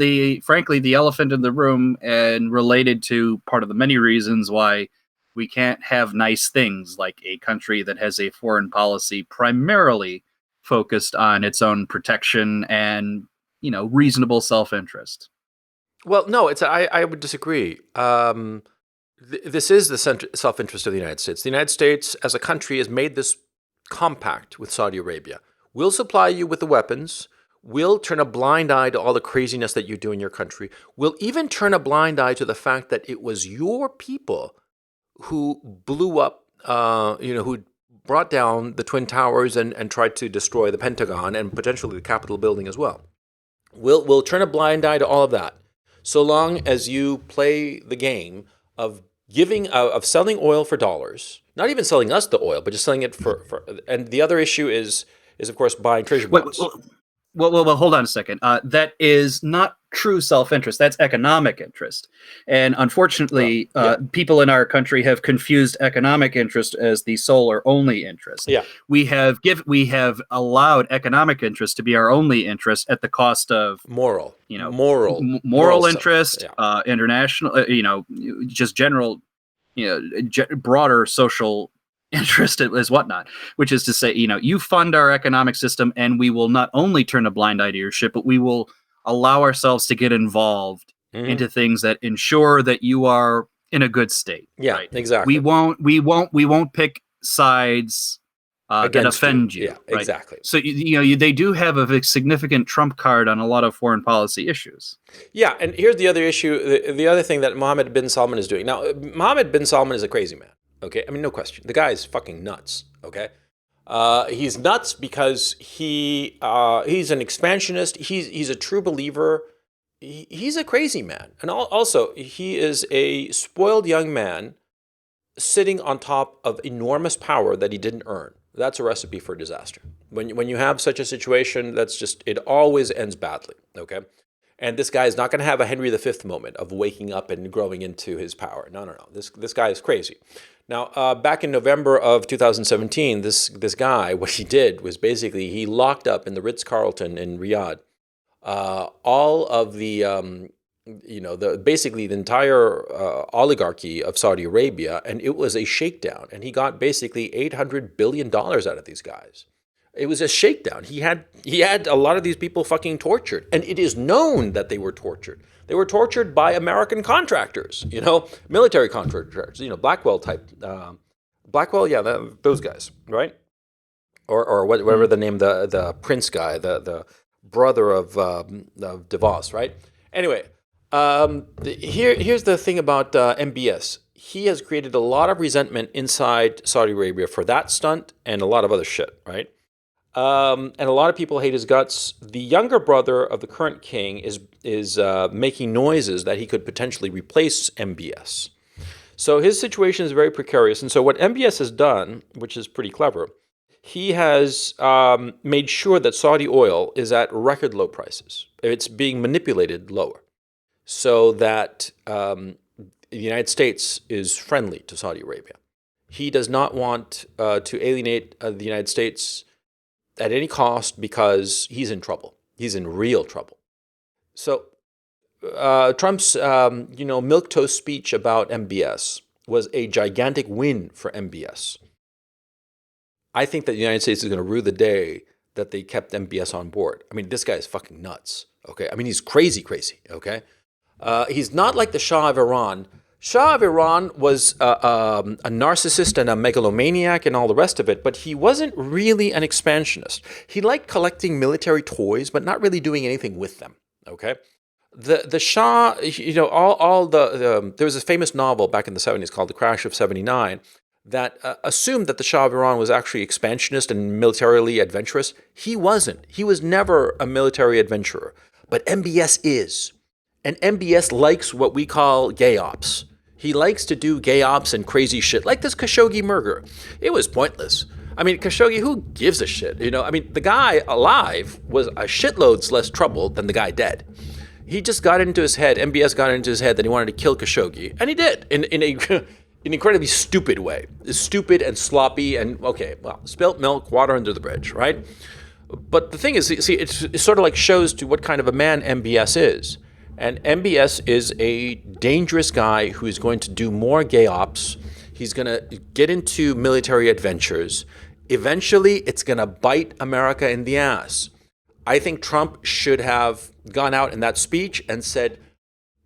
frankly, the elephant in the room and related to part of the many reasons why we can't have nice things like a country that has a foreign policy primarily focused on its own protection and, reasonable self-interest. Well, no, I would disagree. This is the self-interest of the United States. The United States as a country has made this compact with Saudi Arabia. We'll supply you with the weapons. We'll turn a blind eye to all the craziness that you do in your country. We'll even turn a blind eye to the fact that it was your people who blew up, who brought down the Twin Towers and tried to destroy the Pentagon and potentially the Capitol building as well. We'll turn a blind eye to all of that, so long as you play the game of selling oil for dollars. Not even selling us the oil, but just selling it for and the other issue is of course buying Treasury bonds. Well, hold on a second. That is not true self-interest. That's economic interest. And unfortunately, people in our country have confused economic interest as the sole or only interest. Yeah. We have allowed economic interest to be our only interest at the cost of moral interest, international, just general, broader social interest is whatnot, which is to say, you fund our economic system and we will not only turn a blind eye to your shit, but we will allow ourselves to get involved into things that ensure that you are in a good state. Yeah, right? Exactly. We won't pick sides that offend you. Yeah, right? Exactly. So they do have a significant trump card on a lot of foreign policy issues. Yeah, and here's the other issue. The other thing that Mohammed bin Salman is doing now. Mohammed bin Salman is a crazy man. Okay, I mean, no question. The guy is fucking nuts. Okay, he's nuts because he's an expansionist. He's a true believer. He's a crazy man, and also he is a spoiled young man sitting on top of enormous power that he didn't earn. That's a recipe for disaster. When you have such a situation, it always ends badly. Okay. And this guy is not going to have a Henry V moment of waking up and growing into his power. No, no, no. This guy is crazy. Now, back in November of 2017, this guy, what he did was basically he locked up in the Ritz-Carlton in Riyadh all of the basically the entire oligarchy of Saudi Arabia, and it was a shakedown. And he got basically $800 billion out of these guys. It was a shakedown. He had a lot of these people fucking tortured, and it is known that they were tortured. They were tortured by American contractors, military contractors, Blackwell type, Blackwell, yeah, those guys, right? Or whatever the name, the Prince guy, the brother of DeVos, right? Anyway, here's the thing about MBS. He has created a lot of resentment inside Saudi Arabia for that stunt and a lot of other shit, right? And a lot of people hate his guts. The younger brother of the current king is making noises that he could potentially replace MBS. So his situation is very precarious. And so what MBS has done, which is pretty clever, he has made sure that Saudi oil is at record low prices. It's being manipulated lower so that the United States is friendly to Saudi Arabia. He does not want to alienate the United States at any cost because he's in trouble. He's in real trouble. So Trump's milquetoast speech about MBS was a gigantic win for MBS. I think that the United States is going to rue the day that they kept MBS on board. I mean, this guy is fucking nuts. Okay, I mean, he's crazy. Okay, he's not like the Shah of Iran. Shah of Iran was a narcissist and a megalomaniac and all the rest of it, but he wasn't really an expansionist. He liked collecting military toys, but not really doing anything with them. Okay, the Shah, there was a famous novel back in the 70s called The Crash of '79 that assumed that the Shah of Iran was actually expansionist and militarily adventurous. He wasn't. He was never a military adventurer, but MBS is. And MBS likes what we call gay ops. He likes to do gay ops and crazy shit, like this Khashoggi murder. It was pointless. I mean, Khashoggi, who gives a shit? I mean, the guy alive was a shitloads less trouble than the guy dead. He just got into his head, MBS got into his head that he wanted to kill Khashoggi, and he did, in an incredibly stupid way. Stupid and sloppy and, okay, well, spilt milk, water under the bridge, right? But the thing is, see, it sort of like shows to what kind of a man MBS is. And MBS is a dangerous guy who is going to do more gay ops. He's going to get into military adventures. Eventually, it's going to bite America in the ass. I think Trump should have gone out in that speech and said,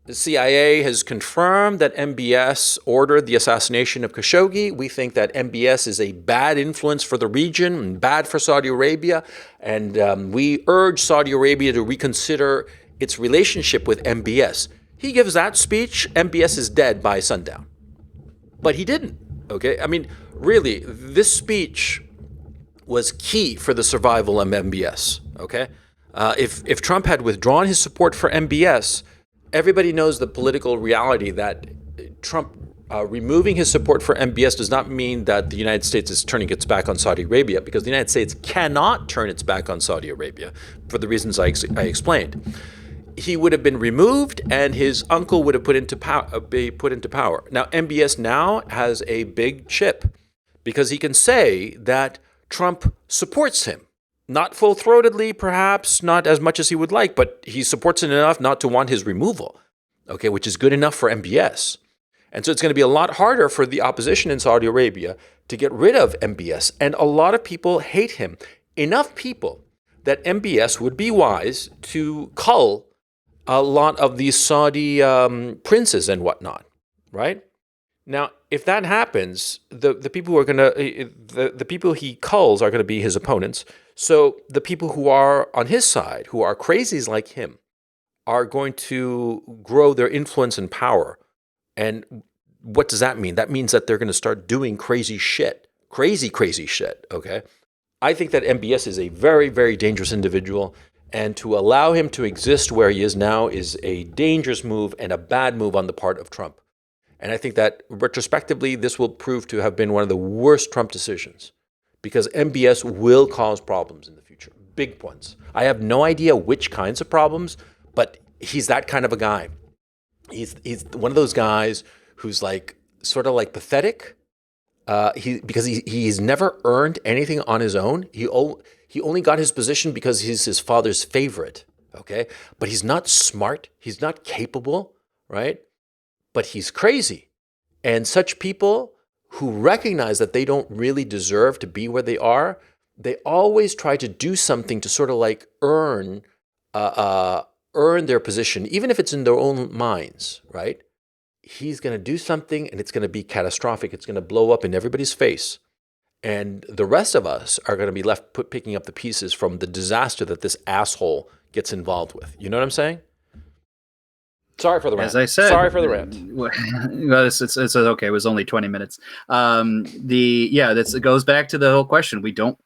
the CIA has confirmed that MBS ordered the assassination of Khashoggi. We think that MBS is a bad influence for the region and bad for Saudi Arabia. And we urge Saudi Arabia to reconsider its relationship with MBS. He gives that speech, MBS is dead by sundown. But he didn't, okay? I mean, really, this speech was key for the survival of MBS, okay? If Trump had withdrawn his support for MBS, everybody knows the political reality that Trump removing his support for MBS does not mean that the United States is turning its back on Saudi Arabia, because the United States cannot turn its back on Saudi Arabia for the reasons I explained. He would have been removed, and his uncle would have be put into power. Now, MBS now has a big chip because he can say that Trump supports him. Not full-throatedly, perhaps, not as much as he would like, but he supports it enough not to want his removal, okay, which is good enough for MBS. And so it's going to be a lot harder for the opposition in Saudi Arabia to get rid of MBS. And a lot of people hate him. Enough people that MBS would be wise to cull a lot of these Saudi princes and whatnot, right? Now, if that happens, the people who are going to the people he culls are going to be his opponents. So the people who are on his side, who are crazies like him, are going to grow their influence and power. And what does that mean? That means that they're going to start doing crazy shit, crazy shit. Okay, I think that MBS is a very, very dangerous individual. And to allow him to exist where he is now is a dangerous move and a bad move on the part of Trump. And I think that retrospectively, this will prove to have been one of the worst Trump decisions, because MBS will cause problems in the future, big ones. I have no idea which kinds of problems, but he's that kind of a guy. He's one of those guys who's like sort of like pathetic. Because he's never earned anything on his own. He only got his position because he's his father's favorite. Okay, but he's not smart. He's not capable, right? But he's crazy. And such people who recognize that they don't really deserve to be where they are, they always try to do something to sort of like earn their position, even if it's in their own minds, right? He's going to do something and it's going to be catastrophic. It's going to blow up in everybody's face. And the rest of us are going to be left picking up the pieces from the disaster that this asshole gets involved with. You know what I'm saying? Sorry for the rant. As I said, sorry for the rant. Well, it's okay. It was only 20 minutes. It goes back to the whole question. We don't,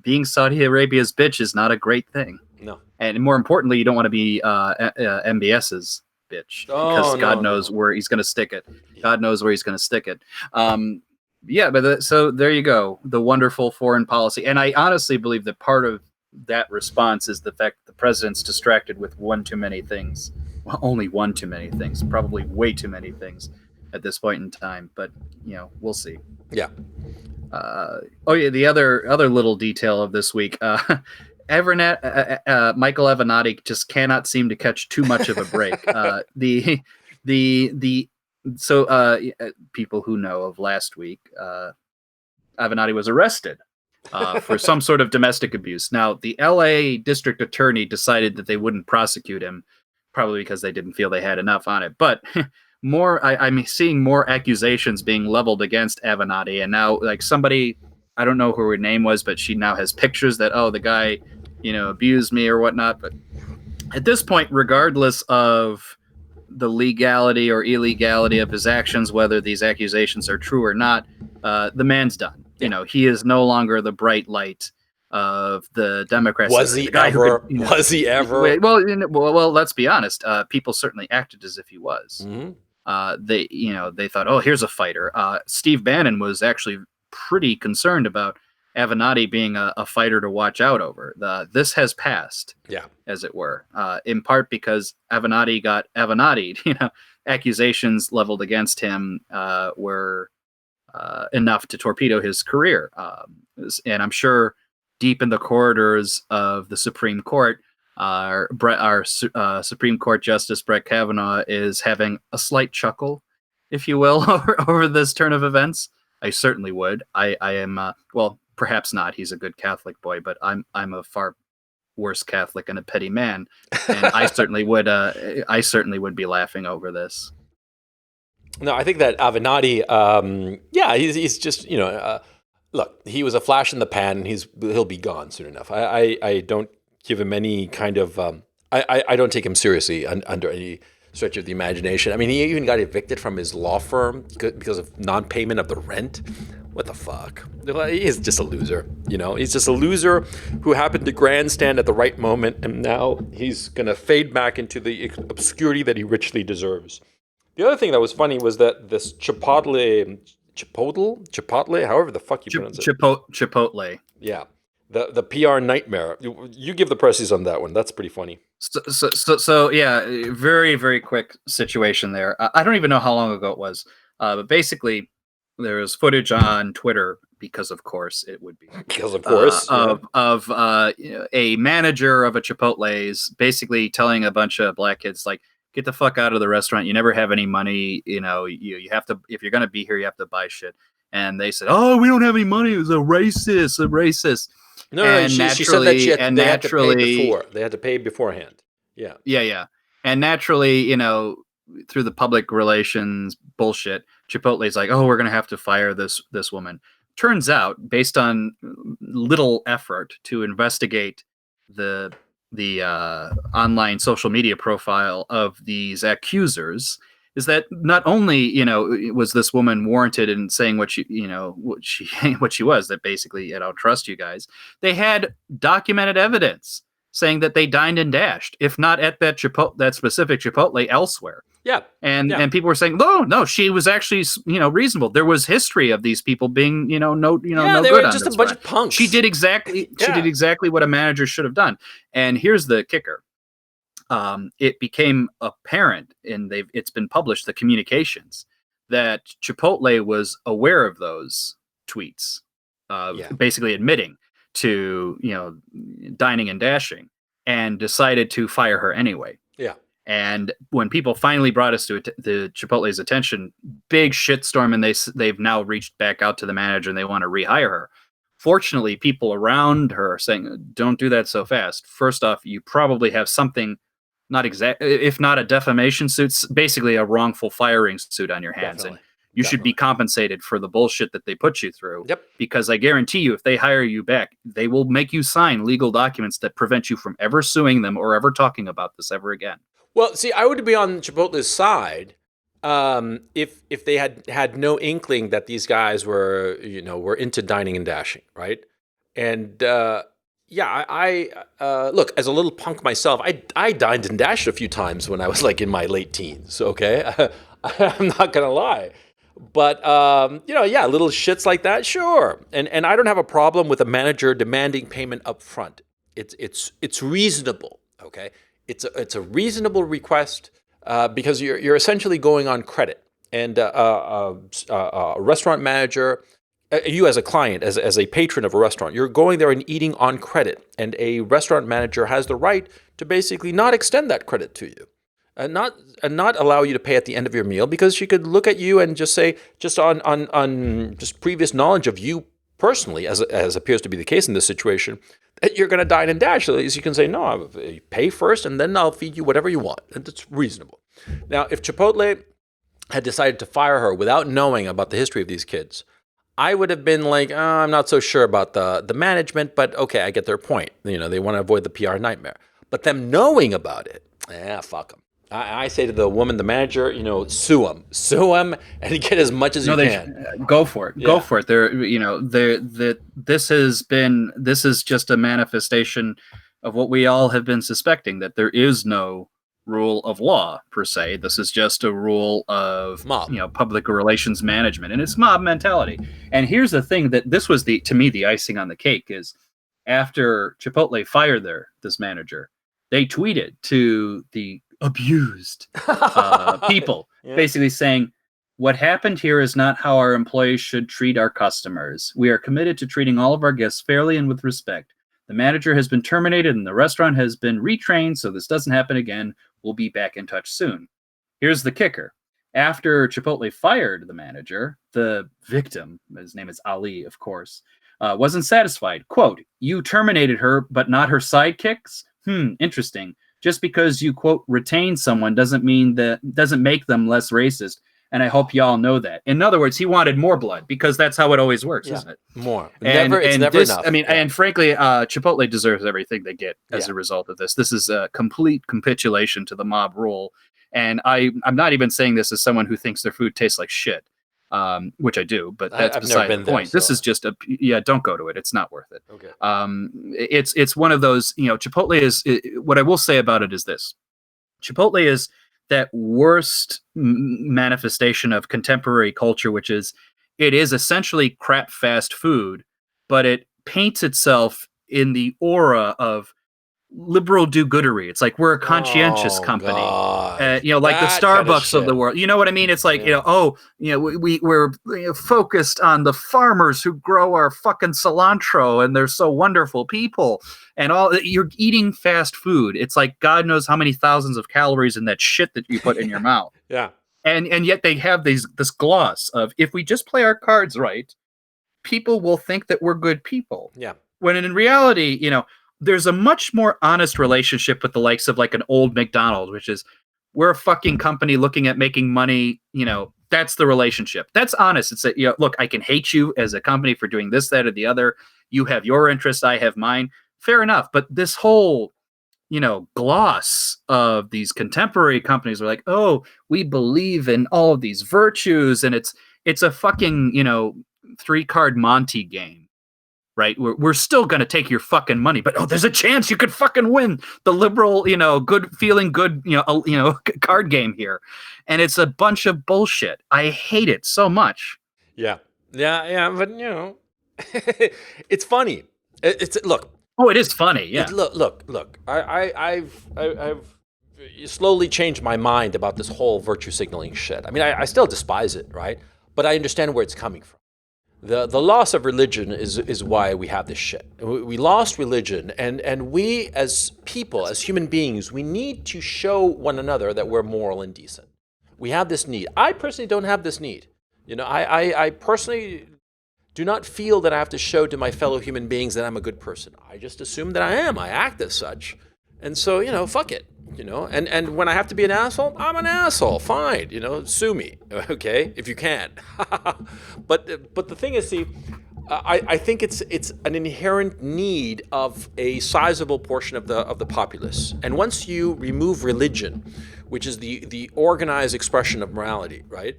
being Saudi Arabia's bitch is not a great thing. No. And more importantly, you don't want to be MBS's bitch, because God knows where he's going to stick it. God knows where he's going to stick it. So there you go. The wonderful foreign policy. And I honestly believe that part of that response is the fact that the president's distracted with one too many things. Well, only one too many things, probably way too many things at this point in time. But, we'll see. Yeah. The other little detail of this week, Michael Avenatti just cannot seem to catch too much of a break. People who know of last week, Avenatti was arrested for some sort of domestic abuse. Now, the LA district attorney decided that they wouldn't prosecute him, probably because they didn't feel they had enough on it. But I'm seeing more accusations being leveled against Avenatti, and now like somebody, I don't know who her name was, but she now has pictures that, the guy, abused me or whatnot. But at this point, regardless of the legality or illegality of his actions, whether these accusations are true or not, the man's done. He is no longer the bright light of the Democrats. Was he ever? Was he ever? Well, let's be honest. People certainly acted as if he was. Mm-hmm. They thought, oh, here's a fighter. Steve Bannon was actually pretty concerned about Avenatti being a fighter to watch out over. This has passed, as it were, in part because Avenatti got Avennati'd. Accusations leveled against him were enough to torpedo his career. And I'm sure deep in the corridors of the Supreme Court, our Supreme Court Justice Brett Kavanaugh is having a slight chuckle, if you will, over this turn of events. I certainly would. I am, perhaps not. He's a good Catholic boy, but I'm a far worse Catholic and a petty man, and I certainly would be laughing over this. No, I think that Avenatti, he's just, look, he was a flash in the pan, and he'll be gone soon enough. I don't give him any kind of, I don't take him seriously under any stretch of the imagination. I mean, he even got evicted from his law firm because of non-payment of the rent. What the fuck? He's just a loser, He's just a loser who happened to grandstand at the right moment, and now he's going to fade back into the obscurity that he richly deserves. The other thing that was funny was that this Chipotle, however the fuck you pronounce it. Chipotle. Yeah. The PR nightmare. You give the presses on that one. That's pretty funny. So yeah, very, very quick situation there. I don't even know how long ago it was, but basically there was footage on Twitter, because of course it would be. Because of course. Of a manager of a Chipotle's basically telling a bunch of black kids, like, get the fuck out of the restaurant. You never have any money. You have to, if you're going to be here, you have to buy shit. And they said, oh, we don't have any money. It was a racist. No, she said that they had to pay before. They had to pay beforehand. Yeah. Yeah. And naturally, through the public relations bullshit, Chipotle's like, oh, we're going to have to fire this woman. Turns out, based on little effort to investigate the online social media profile of these accusers, is that not only was this woman warranted in saying what she was, that basically I don't trust you guys. They had documented evidence saying that they dined and dashed, if not at that specific Chipotle, elsewhere. Yeah. And people were saying, no, she was actually, reasonable. There was history of these people being, no they good were on just this a bunch front. of punks. She did exactly what a manager should have done. And here's the kicker. It became apparent, and it's been published, the communications, that Chipotle was aware of those tweets, basically admitting to, dining and dashing, and decided to fire her anyway. Yeah. And when people finally brought us to the Chipotle's attention, big shitstorm, and they've now reached back out to the manager and they want to rehire her. Fortunately, people around her are saying, don't do that so fast. First off, you probably have something, not exact, if not a defamation suit, basically a wrongful firing suit on your hands. Definitely. And you should be compensated for the bullshit that they put you through. Yep. Because I guarantee you, if they hire you back, they will make you sign legal documents that prevent you from ever suing them or ever talking about this ever again. Well, see, I would be on Chipotle's side if they had no inkling that these guys were into dining and dashing, right? And I look, as a little punk myself, I dined and dashed a few times when I was like in my late teens. Okay, I'm not gonna lie, but little shits like that, sure. And I don't have a problem with a manager demanding payment up front. It's reasonable. Okay. It's a reasonable request because you're essentially going on credit, and a restaurant manager, you as a client, as a patron of a restaurant, you're going there and eating on credit, and a restaurant manager has the right to basically not extend that credit to you, and not allow you to pay at the end of your meal, because she could look at you and just say, just on just previous knowledge of you personally, as appears to be the case in this situation, that you're going to dine and dash. So you can say, no, pay first and then I'll feed you whatever you want. And it's reasonable. Now, if Chipotle had decided to fire her without knowing about the history of these kids, I would have been like, I'm not so sure about the management, but okay, I get their point. They want to avoid the PR nightmare. But them knowing about it, fuck them. I say to the woman, the manager, sue him, and get as much as you can. Go for it. Yeah. Go for it. This is just a manifestation of what we all have been suspecting, that there is no rule of law per se. This is just a rule of mob. Public relations management, and it's mob mentality. And here's the thing, that this was to me the icing on the cake, is after Chipotle fired this manager, they tweeted to the abused people, basically saying, what happened here is not how our employees should treat our customers. We are committed to treating all of our guests fairly and with respect. The manager has been terminated and the restaurant has been retrained, so this doesn't happen again. We'll be back in touch soon. Here's the kicker. After Chipotle fired the manager, the victim, his name is Ali, of course, wasn't satisfied. Quote, you terminated her, but not her sidekicks? Interesting. Just because you, quote, retain someone doesn't make them less racist. And I hope y'all know that. In other words, he wanted more blood, because that's how it always works, isn't it? More. It's never enough. I mean, and frankly, Chipotle deserves everything they get as a result of this. This is a complete capitulation to the mob rule. And I'm not even saying this as someone who thinks their food tastes like shit, which I do, but that's beside the point. This is just don't go to it. It's not worth it. Okay. It's one of those, Chipotle is, what I will say about it is this. Chipotle is that worst manifestation of contemporary culture, which is, it is essentially crap fast food, but it paints itself in the aura of liberal do-goodery. It's like, we're a conscientious company, like the Starbucks of the world. You know what I mean? It's like, we're focused on the farmers who grow our fucking cilantro, and they're so wonderful people, and all. You're eating fast food. It's like, God knows how many thousands of calories in that shit that you put in your mouth. Yeah. And yet they have this gloss of, if we just play our cards right, people will think that we're good people. Yeah. When in reality, there's a much more honest relationship with the likes of like an old McDonald's, which is, we're a fucking company looking at making money. That's the relationship. That's honest. It's that, look, I can hate you as a company for doing this, that, or the other. You have your interest, I have mine. Fair enough. But this whole, gloss of these contemporary companies are like, oh, we believe in all of these virtues. And it's a fucking, 3-card Monty game. right? We're still going to take your fucking money, but there's a chance you could fucking win the liberal, good feeling good, card game here. And it's a bunch of bullshit. I hate it so much. Yeah. But it's funny. It's look. Oh, it is funny. Yeah. Look. I've slowly changed my mind about this whole virtue signaling shit. I mean, I still despise it, right? But I understand where it's coming from. The loss of religion is why we have this shit. We lost religion, and we as people, as human beings, we need to show one another that we're moral and decent. We have this need. I personally don't have this need. I personally do not feel that I have to show to my fellow human beings that I'm a good person. I just assume that I am. I act as such. And so, fuck it. And when I have to be an asshole, I'm an asshole. Fine, sue me, okay, if you can. But the thing is, see, I think it's an inherent need of a sizable portion of the populace. And once you remove religion, which is the organized expression of morality, right?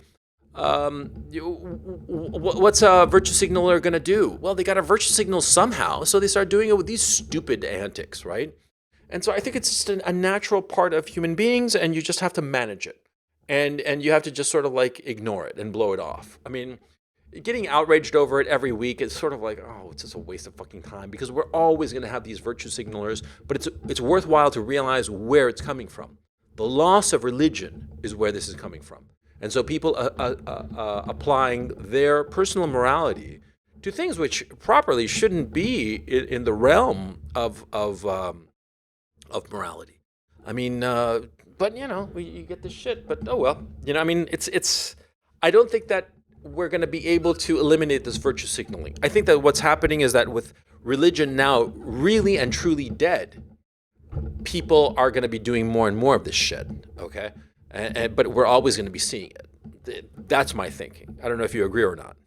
What's a virtue signaler going to do? Well, they got to virtue signal somehow, so they start doing it with these stupid antics, right? And so I think it's just a natural part of human beings, and you just have to manage it. And you have to just sort of like ignore it and blow it off. I mean, getting outraged over it every week is sort of like, it's just a waste of fucking time, because we're always going to have these virtue signalers, but it's worthwhile to realize where it's coming from. The loss of religion is where this is coming from. And so people applying their personal morality to things which properly shouldn't be in the realm of morality. I mean, but you get this shit. But oh well, I mean, it's. I don't think that we're going to be able to eliminate this virtue signaling. I think that what's happening is that with religion now really and truly dead, people are going to be doing more and more of this shit. Okay, but we're always going to be seeing it. That's my thinking. I don't know if you agree or not.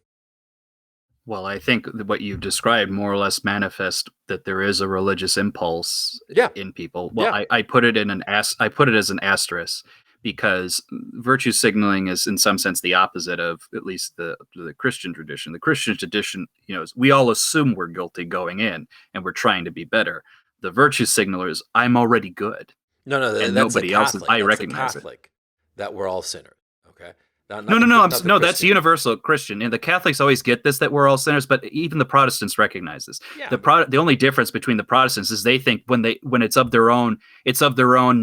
Well, I think what you've described more or less manifests that there is a religious impulse in people. Well, I put it I put it as an asterisk, because virtue signaling is in some sense the opposite of at least the Christian tradition. The Christian tradition, we all assume we're guilty going in and we're trying to be better. The virtue signaler is, I'm already good. No, and nobody else is. I recognize Catholic, that we're all sinners. Okay. No, that's universal Christian. And the Catholics always get this, that we're all sinners, but even the Protestants recognize this. Yeah, the only difference between the Protestants is they think when it's of their own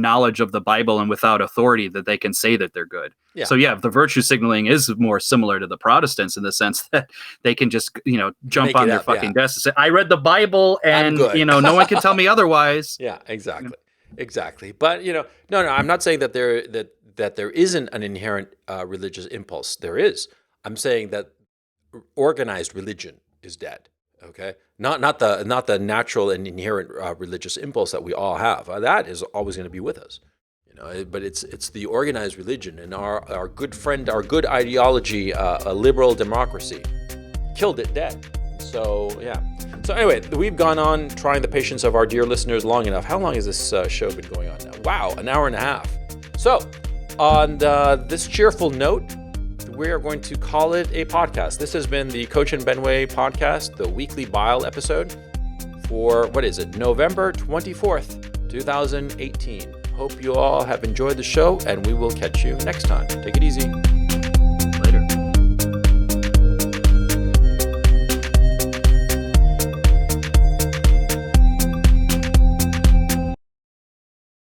knowledge of the Bible and without authority that they can say that they're good. Yeah. So the virtue signaling is more similar to the Protestants in the sense that they can just jump on their fucking desk and say, I read the Bible and no one can tell me otherwise. Yeah, exactly. But no, I'm not saying that there isn't an inherent religious impulse. There is. I'm saying that organized religion is dead. Okay, not the natural and inherent religious impulse that we all have. That is always going to be with us. But it's the organized religion and our good friend, our good ideology, a liberal democracy, killed it dead. So yeah. So anyway, we've gone on trying the patience of our dear listeners long enough. How long has this show been going on now? Wow, an hour and a half. So, on this cheerful note, we are going to call it a podcast. This has been the Coach and Benway podcast, the Weekly Bile episode for, November 24th, 2018. Hope you all have enjoyed the show, and we will catch you next time. Take it easy.